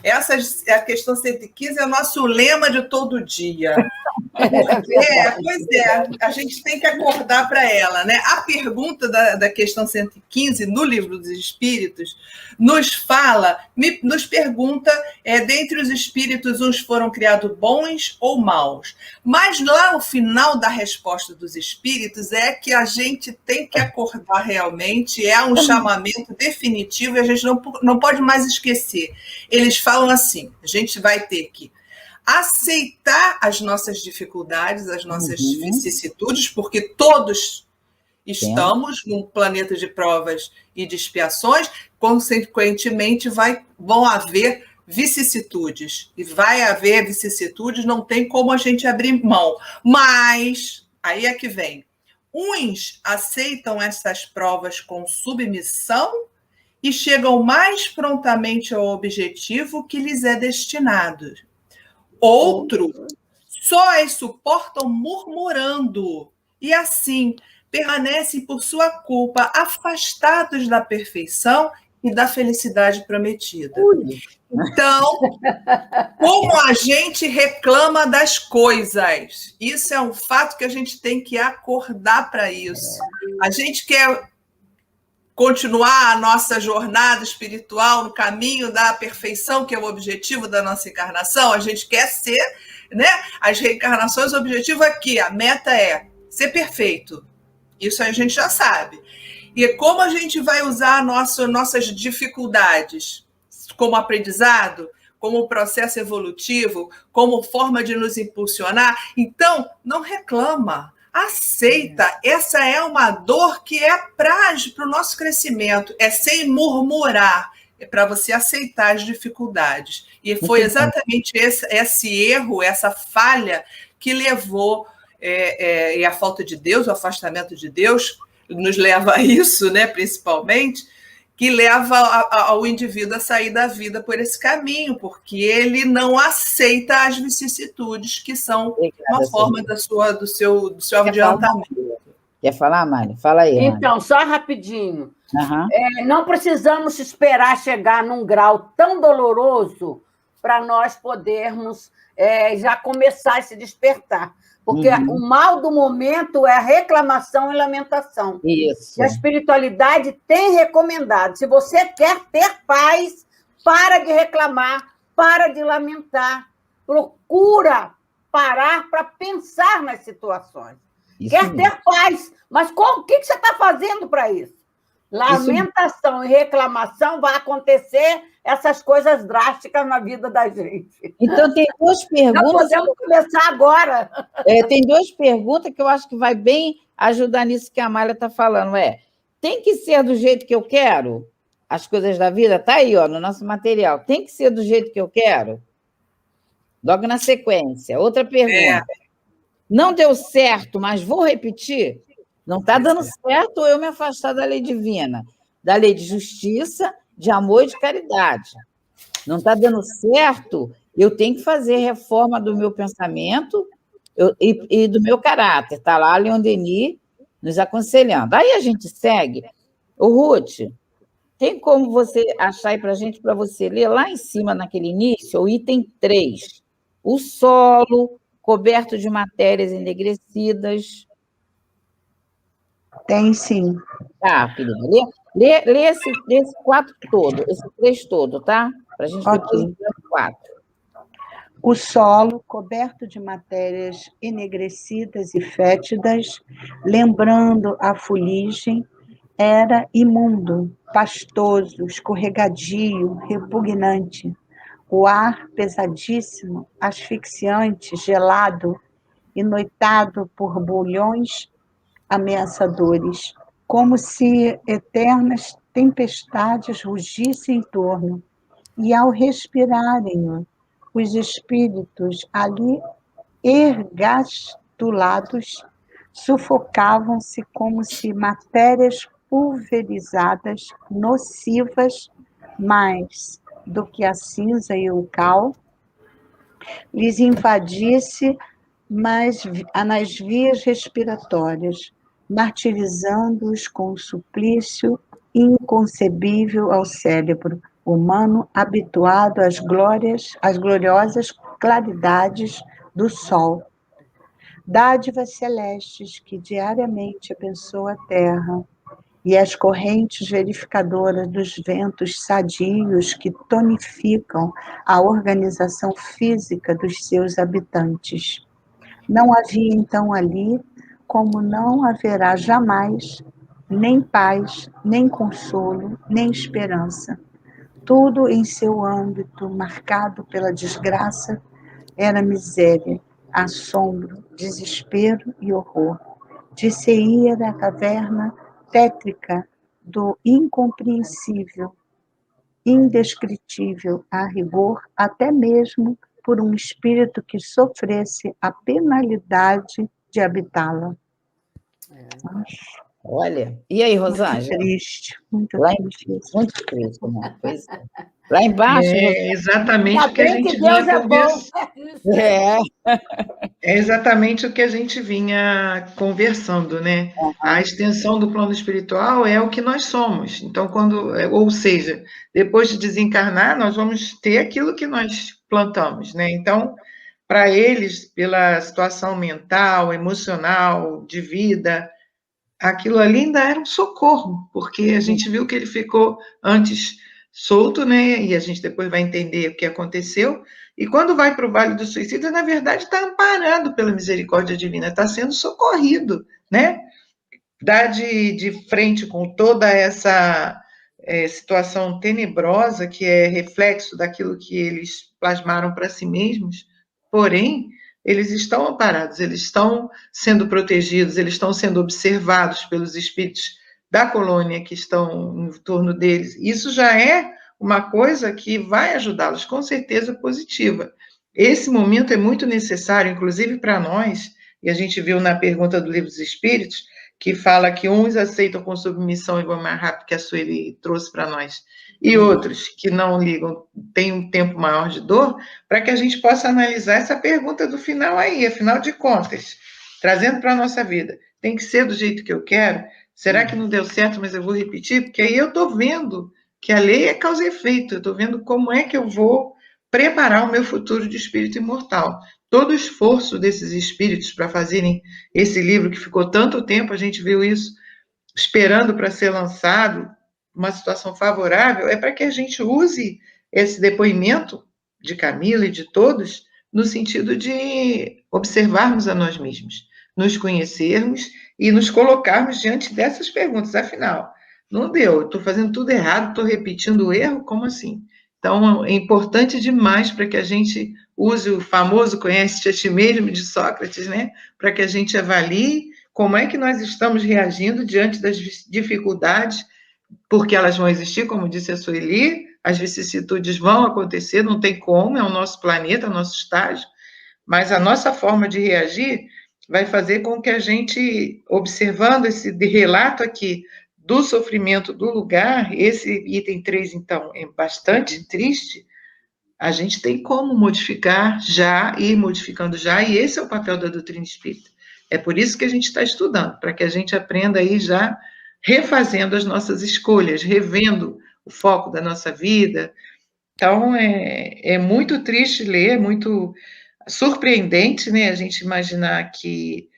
Essa a questão 115 é o nosso lema de todo dia. Pois é, a gente tem que acordar para ela, né? A pergunta da questão 115, no Livro dos Espíritos, nos pergunta, dentre os espíritos, uns foram criados bons ou maus. Mas lá no final da resposta dos espíritos é que a gente tem que acordar realmente, é um chamamento definitivo e a gente não pode mais esquecer. Eles falam assim, a gente vai ter que aceitar as nossas dificuldades, as nossas vicissitudes, porque todos estamos num planeta de provas e de expiações, consequentemente vão haver vicissitudes. E vai haver vicissitudes, não tem como a gente abrir mão. Mas, aí é que vem, uns aceitam essas provas com submissão e chegam mais prontamente ao objetivo que lhes é destinado. Outros só as suportam murmurando e assim permanecem por sua culpa afastados da perfeição e da felicidade prometida. Então, como a gente reclama das coisas? Isso é um fato que a gente tem que acordar para isso. A gente quer continuar a nossa jornada espiritual no caminho da perfeição, que é o objetivo da nossa encarnação. A gente quer ser, né? As reencarnações, o objetivo aqui, a meta é ser perfeito. Isso a gente já sabe. E como a gente vai usar nossas dificuldades como aprendizado, como processo evolutivo, como forma de nos impulsionar? Então, não reclama. Aceita, essa é uma dor que é para o nosso crescimento, é sem murmurar, é para você aceitar as dificuldades. E foi exatamente esse erro, essa falha que levou, e a falta de Deus, o afastamento de Deus, nos leva a isso, né, principalmente, que leva ao indivíduo a sair da vida por esse caminho, porque ele não aceita as vicissitudes, que são uma forma do seu adiantamento. Quer falar, Mário? Fala aí, Mário. Então, só rapidinho. Não precisamos esperar chegar num grau tão doloroso para nós podermos já começar a se despertar. Porque o mal do momento é a reclamação e lamentação. Isso. E a espiritualidade tem recomendado. Se você quer ter paz, para de reclamar, para de lamentar. Procura parar para pensar nas situações. Isso quer mesmo. ter paz, mas o que você está fazendo para isso? Lamentação e reclamação vai acontecer essas coisas drásticas na vida da gente. Então, tem duas perguntas. Nós podemos começar agora. Tem duas perguntas que eu acho que vai bem ajudar nisso que a Amália está falando. Tem que ser do jeito que eu quero? As coisas da vida? Está aí, no nosso material. Tem que ser do jeito que eu quero? Logo na sequência. Outra pergunta. Não deu certo, mas vou repetir? Não está dando certo eu me afastar da lei divina, da lei de justiça, de amor e de caridade. Não está dando certo, eu tenho que fazer reforma do meu pensamento e do meu caráter. Está lá Leon Denis nos aconselhando. Aí a gente segue. Ruth, tem como você achar aí para a gente, para você ler lá em cima, naquele início, o item 3. O solo coberto de matérias enegrecidas. Tem sim. Tá, querida. Lê esse 4 todo, esse 3 todo, tá? Para a gente depois ler o 4. O solo, coberto de matérias enegrecidas e fétidas, lembrando a fuligem, era imundo, pastoso, escorregadio, repugnante. O ar pesadíssimo, asfixiante, gelado e noitado por bolhões ameaçadores, como se eternas tempestades rugissem em torno, e ao respirarem-o, os espíritos ali ergastulados sufocavam-se como se matérias pulverizadas, nocivas mais do que a cinza e o cal, lhes invadisse nas vias respiratórias, martirizando-os com um suplício inconcebível ao cérebro humano habituado às gloriosas claridades do sol. dádivas celestes que diariamente abençoa a terra, e as correntes verificadoras dos ventos sadios que tonificam a organização física dos seus habitantes. Não havia então ali, como não haverá jamais, nem paz, nem consolo, nem esperança. Tudo em seu âmbito, marcado pela desgraça, era miséria, assombro, desespero e horror. Dir-se-ia da caverna tétrica do incompreensível, indescritível a rigor, até mesmo por um espírito que sofresse a penalidade de habitá-la. Olha, e aí, Rosângela? Muito triste, muito triste. Muito triste, né? Pois é. Lá embaixo... É exatamente o que a Ainda bem gente que Deus vinha é bom. É exatamente o que a gente vinha conversando, né? A extensão do plano espiritual é o que nós somos. Então, ou seja, depois de desencarnar, nós vamos ter aquilo que nós plantamos, né? Então, para eles, pela situação mental, emocional, de vida, aquilo ali ainda era um socorro, porque a gente viu que ele ficou antes solto, né? E a gente depois vai entender o que aconteceu. E quando vai para o Vale do Suicídio, na verdade, está amparado pela misericórdia divina, está sendo socorrido, né? Dá de frente com toda essa situação tenebrosa, que é reflexo daquilo que eles plasmaram para si mesmos, porém, eles estão amparados, eles estão sendo protegidos, eles estão sendo observados pelos espíritos da colônia que estão em torno deles. Isso já é uma coisa que vai ajudá-los, com certeza positiva. Esse momento é muito necessário, inclusive para nós, e a gente viu na pergunta do Livro dos Espíritos, que fala que uns aceitam com submissão e vão mais rápido, que a Sueli trouxe para nós, e outros que não ligam, têm um tempo maior de dor, para que a gente possa analisar essa pergunta do final aí, afinal de contas, trazendo para a nossa vida. Tem que ser do jeito que eu quero? Será que não deu certo, mas eu vou repetir? Porque aí eu estou vendo que a lei é causa e efeito, eu estou vendo como é que eu vou preparar o meu futuro de espírito imortal. Todo o esforço desses espíritos para fazerem esse livro, que ficou tanto tempo, a gente viu isso, esperando para ser lançado, uma situação favorável, é para que a gente use esse depoimento de Camila e de todos, no sentido de observarmos a nós mesmos, nos conhecermos e nos colocarmos diante dessas perguntas. Afinal, não deu, estou fazendo tudo errado, estou repetindo o erro, como assim? Então, é importante demais para que a gente use o famoso conhece-te a ti mesmo de Sócrates, né? Para que a gente avalie como é que nós estamos reagindo diante das dificuldades, porque elas vão existir, como disse a Sueli, as vicissitudes vão acontecer, não tem como, é o nosso planeta, é o nosso estágio, mas a nossa forma de reagir vai fazer com que a gente, observando esse relato aqui do sofrimento do lugar, esse item 3, então, é bastante triste, a gente tem como modificar já, e ir modificando já, e esse é o papel da doutrina espírita. É por isso que a gente está estudando, para que a gente aprenda aí já refazendo as nossas escolhas, revendo o foco da nossa vida. Então, é muito triste ler, é muito surpreendente, né, a gente imaginar que,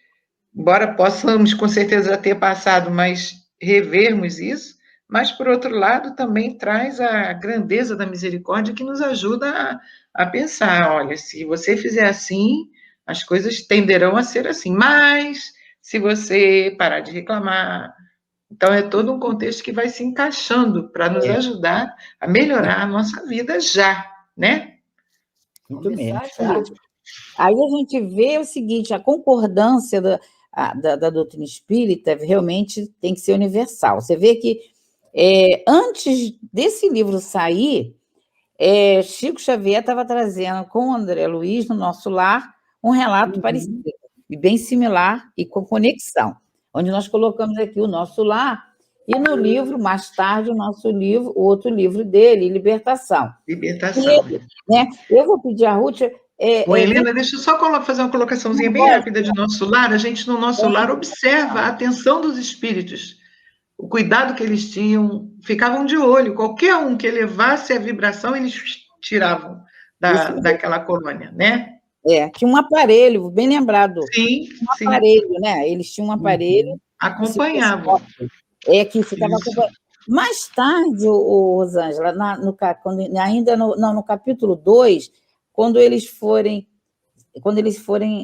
embora possamos com certeza já ter passado, mas revermos isso, mas, por outro lado, também traz a grandeza da misericórdia que nos ajuda a pensar, olha, se você fizer assim, as coisas tenderão a ser assim, mas se você parar de reclamar, então é todo um contexto que vai se encaixando para nos ajudar a melhorar a nossa vida já, né? Muito mesmo. Aí a gente vê o seguinte, a concordância da doutrina espírita realmente tem que ser universal. Você vê que antes desse livro sair, Chico Xavier estava trazendo com o André Luiz, no Nosso Lar, um relato parecido, e bem similar e com conexão, onde nós colocamos aqui o Nosso Lar, e no livro, mais tarde, o outro livro dele, Libertação. Libertação. Né? Eu vou pedir a Ruth... Helena, deixa eu só fazer uma colocaçãozinha bem rápida de Nosso Lar. A gente, no Nosso Lar, observa a atenção dos espíritos, o cuidado que eles tinham, ficavam de olho. Qualquer um que elevasse a vibração, eles tiravam daquela colônia, né? Tinha um aparelho, bem lembrado. Sim, Um aparelho, né? Eles tinham um aparelho. Acompanhavam. Que ficava acompanhando. Mais tarde, Rosângela, no capítulo 2, quando eles forem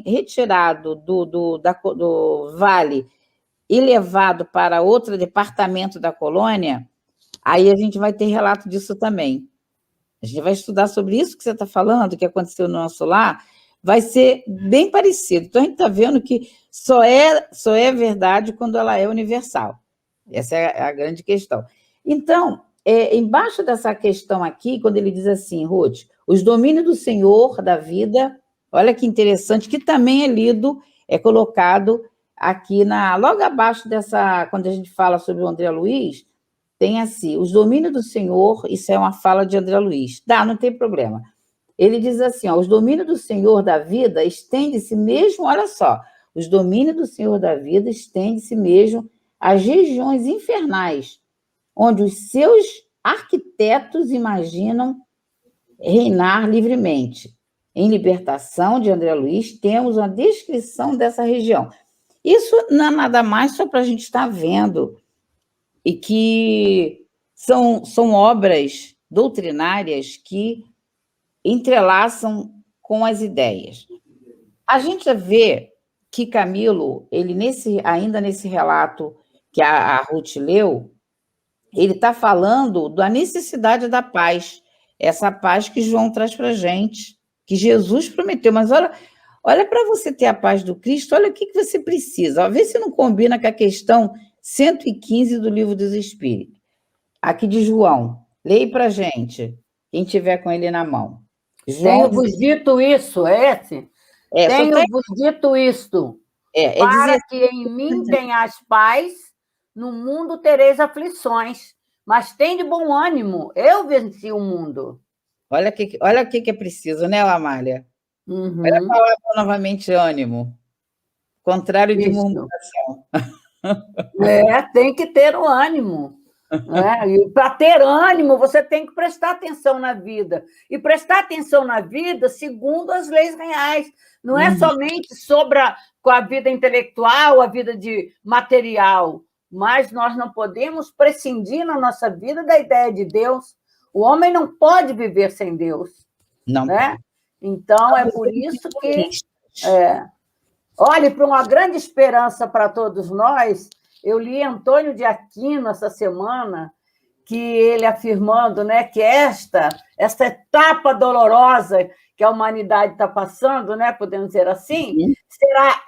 retirados do vale e levados para outro departamento da colônia, aí a gente vai ter relato disso também. A gente vai estudar sobre isso que você está falando, que aconteceu no nosso lar, vai ser bem parecido. Então, a gente está vendo que só é verdade quando ela é universal. Essa é a grande questão. Então, embaixo dessa questão aqui, quando ele diz assim, Ruth, os domínios do Senhor da vida, olha que interessante, que também é colocado aqui logo abaixo dessa, quando a gente fala sobre o André Luiz, tem assim, os domínios do Senhor, isso é uma fala de André Luiz. Não tem problema. Ele diz assim, os domínios do Senhor da vida estende-se mesmo, olha só, os domínios do Senhor da vida estende-se mesmo às regiões infernais, onde os seus arquitetos imaginam reinar livremente. Em Libertação, de André Luiz, temos uma descrição dessa região. Isso não é nada mais só para a gente estar vendo, e que são obras doutrinárias que entrelaçam com as ideias. A gente vê que Camilo, ele ainda nesse relato que a Ruth leu, ele está falando da necessidade da paz, essa paz que João traz para a gente, que Jesus prometeu. Mas olha para você ter a paz do Cristo, olha o que você precisa. Vê se não combina com a questão 115 do Livro dos Espíritos. Aqui de João. Leia para a gente, quem tiver com ele na mão. Tenho-vos dito isso, esse? Tenho-vos dito isto, para que em mim tenhas paz, no mundo tereis aflições, mas tem de bom ânimo, eu venci o mundo. Olha o que é preciso, né, Amália? Olha a palavra novamente, ânimo. Contrário de murmuração. Tem que ter o ânimo. E para ter ânimo, você tem que prestar atenção na vida. E prestar atenção na vida segundo as leis reais. Não é somente sobre com a vida intelectual, a vida de material, mas nós não podemos prescindir na nossa vida da ideia de Deus. O homem não pode viver sem Deus. Não. Né? Então, é por isso que... Olhe, para uma grande esperança para todos nós, eu li Antônio de Aquino essa semana, que ele afirmando, né, que esta etapa dolorosa que a humanidade está passando, né, podemos dizer assim,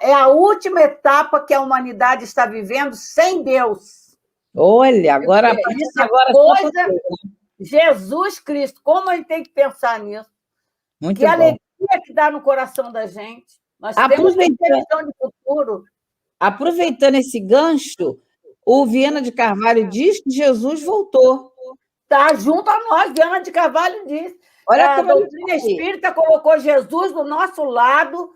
é a última etapa que a humanidade está vivendo sem Deus. Olha, agora... Jesus Cristo, como a gente tem que pensar nisso? Muito que bom. Alegria que dá no coração da gente. Nós temos uma visão de futuro. Aproveitando esse gancho, o Viana de Carvalho diz que Jesus voltou. Está junto a nós, Viana de Carvalho diz. Olha a doutrina espírita colocou Jesus do nosso lado,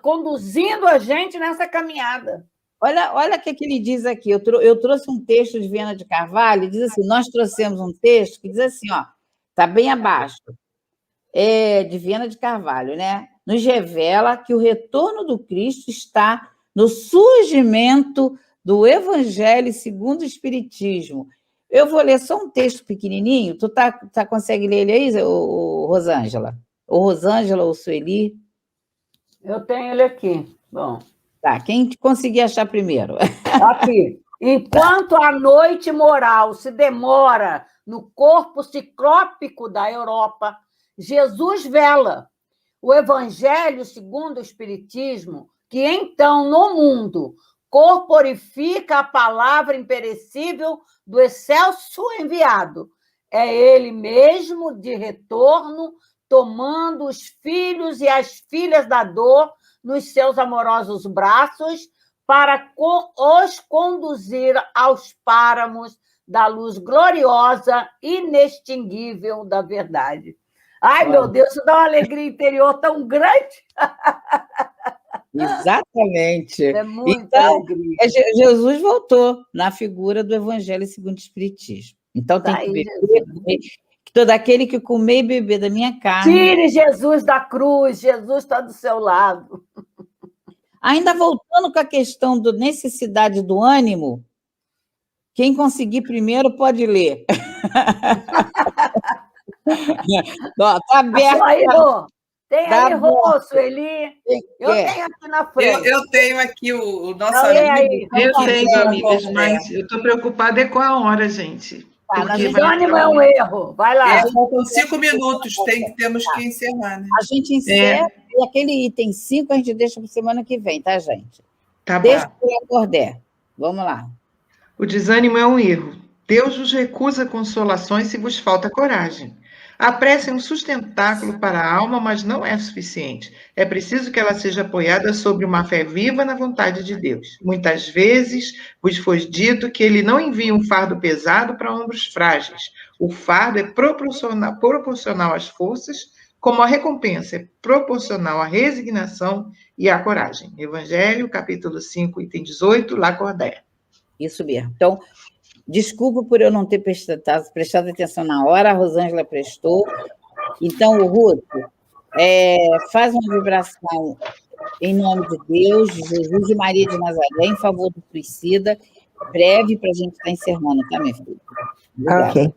conduzindo a gente nessa caminhada. Olha o que ele diz aqui. Eu trouxe um texto de Viana de Carvalho, diz assim, nós trouxemos um texto que diz assim, está bem abaixo, de Viana de Carvalho, né? Nos revela que o retorno do Cristo está no surgimento do Evangelho segundo o Espiritismo. Eu vou ler só um texto pequenininho. Tu consegue ler ele aí, Rosângela? Ou Rosângela ou Sueli? Eu tenho ele aqui. Bom. Tá, quem conseguir achar primeiro? Aqui. Enquanto a noite moral se demora no corpo ciclópico da Europa, Jesus vela o Evangelho segundo o Espiritismo, que então no mundo corporifica a palavra imperecível do excelso enviado. É ele mesmo de retorno, tomando os filhos e as filhas da dor nos seus amorosos braços para os conduzir aos páramos da luz gloriosa, inextinguível da verdade. Ai, meu Deus, isso dá uma alegria interior tão grande. Exatamente. É muita alegria. Jesus voltou na figura do Evangelho segundo o Espiritismo. Então, tem que ver. que todo aquele que comer e beber da minha carne... Tire Jesus da cruz, Jesus está do seu lado. Ainda voltando com a questão da necessidade do ânimo, quem conseguir primeiro pode ler. Ó, tá aberto. Aí, Rô. Tem Tá aí, Rô, Sueli. Eu quer? tenho aqui na frente. Eu tenho aqui o nosso Não, lê amigo. aí. Eu tenho, amigas, Cordé. mas eu estou preoccupada é com a hora, gente. Tá, Porque Desânimo é um erro. Vai lá. Faltam 5 minutos, temos que encerrar, né? A gente encerra e aquele item 5 a gente deixa para semana que vem, tá, gente? Tá bom. Deixa o Cordé. Vamos lá. O desânimo é um erro. Deus vos recusa consolações se vos falta coragem. A prece é um sustentáculo para a alma, mas não é suficiente. É preciso que ela seja apoiada sobre uma fé viva na vontade de Deus. Muitas vezes vos foi dito que ele não envia um fardo pesado para ombros frágeis. O fardo é proporcional às forças, como a recompensa é proporcional à resignação e à coragem. Evangelho, capítulo 5, item 18, Lacordaire. Isso mesmo. Então, desculpa por eu não ter prestado atenção na hora, a Rosângela prestou. Então, o Ruth, faz uma vibração em nome de Deus, de Jesus e Maria de Nazaré, em favor do suicida, breve, para a gente estar encerrando, tá, minha filha? Obrigada. Ok.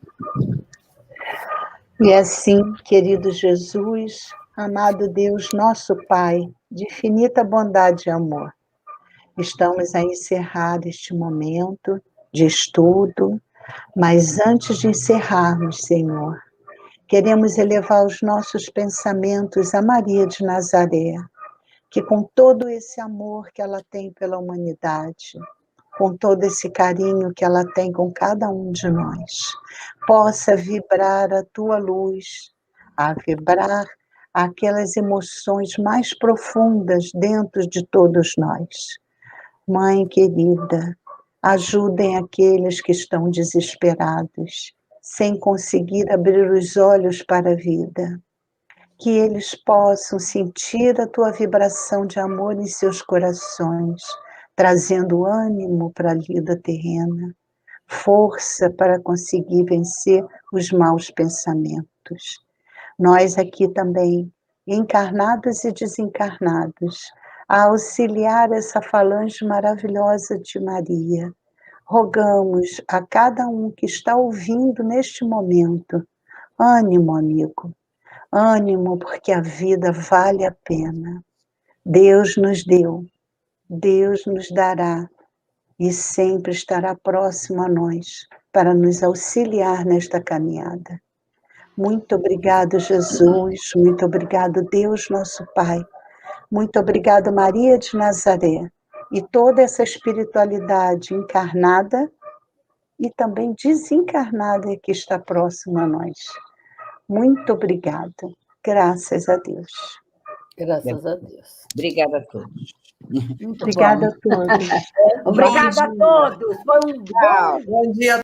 E assim, querido Jesus, amado Deus, nosso Pai, de infinita bondade e amor, estamos a encerrar este momento de estudo, mas antes de encerrarmos, Senhor, queremos elevar os nossos pensamentos a Maria de Nazaré, que com todo esse amor que ela tem pela humanidade, com todo esse carinho que ela tem com cada um de nós, possa vibrar a tua luz, a vibrar aquelas emoções mais profundas dentro de todos nós. Mãe querida, ajudem aqueles que estão desesperados, sem conseguir abrir os olhos para a vida. Que eles possam sentir a tua vibração de amor em seus corações, trazendo ânimo para a vida terrena, força para conseguir vencer os maus pensamentos. Nós aqui também, encarnados e desencarnados, a auxiliar essa falange maravilhosa de Maria, rogamos a cada um que está ouvindo neste momento, ânimo, amigo, ânimo, porque a vida vale a pena. Deus nos deu, Deus nos dará e sempre estará próximo a nós para nos auxiliar nesta caminhada. Muito obrigado, Jesus, muito obrigado, Deus nosso Pai. Muito obrigado, Maria de Nazaré, e toda essa espiritualidade encarnada e também desencarnada que está próxima a nós. Muito obrigada. Graças a Deus. Graças a Deus. Obrigada a todos. Obrigada a todos. Obrigada a todos. Foi um bom Bom dia.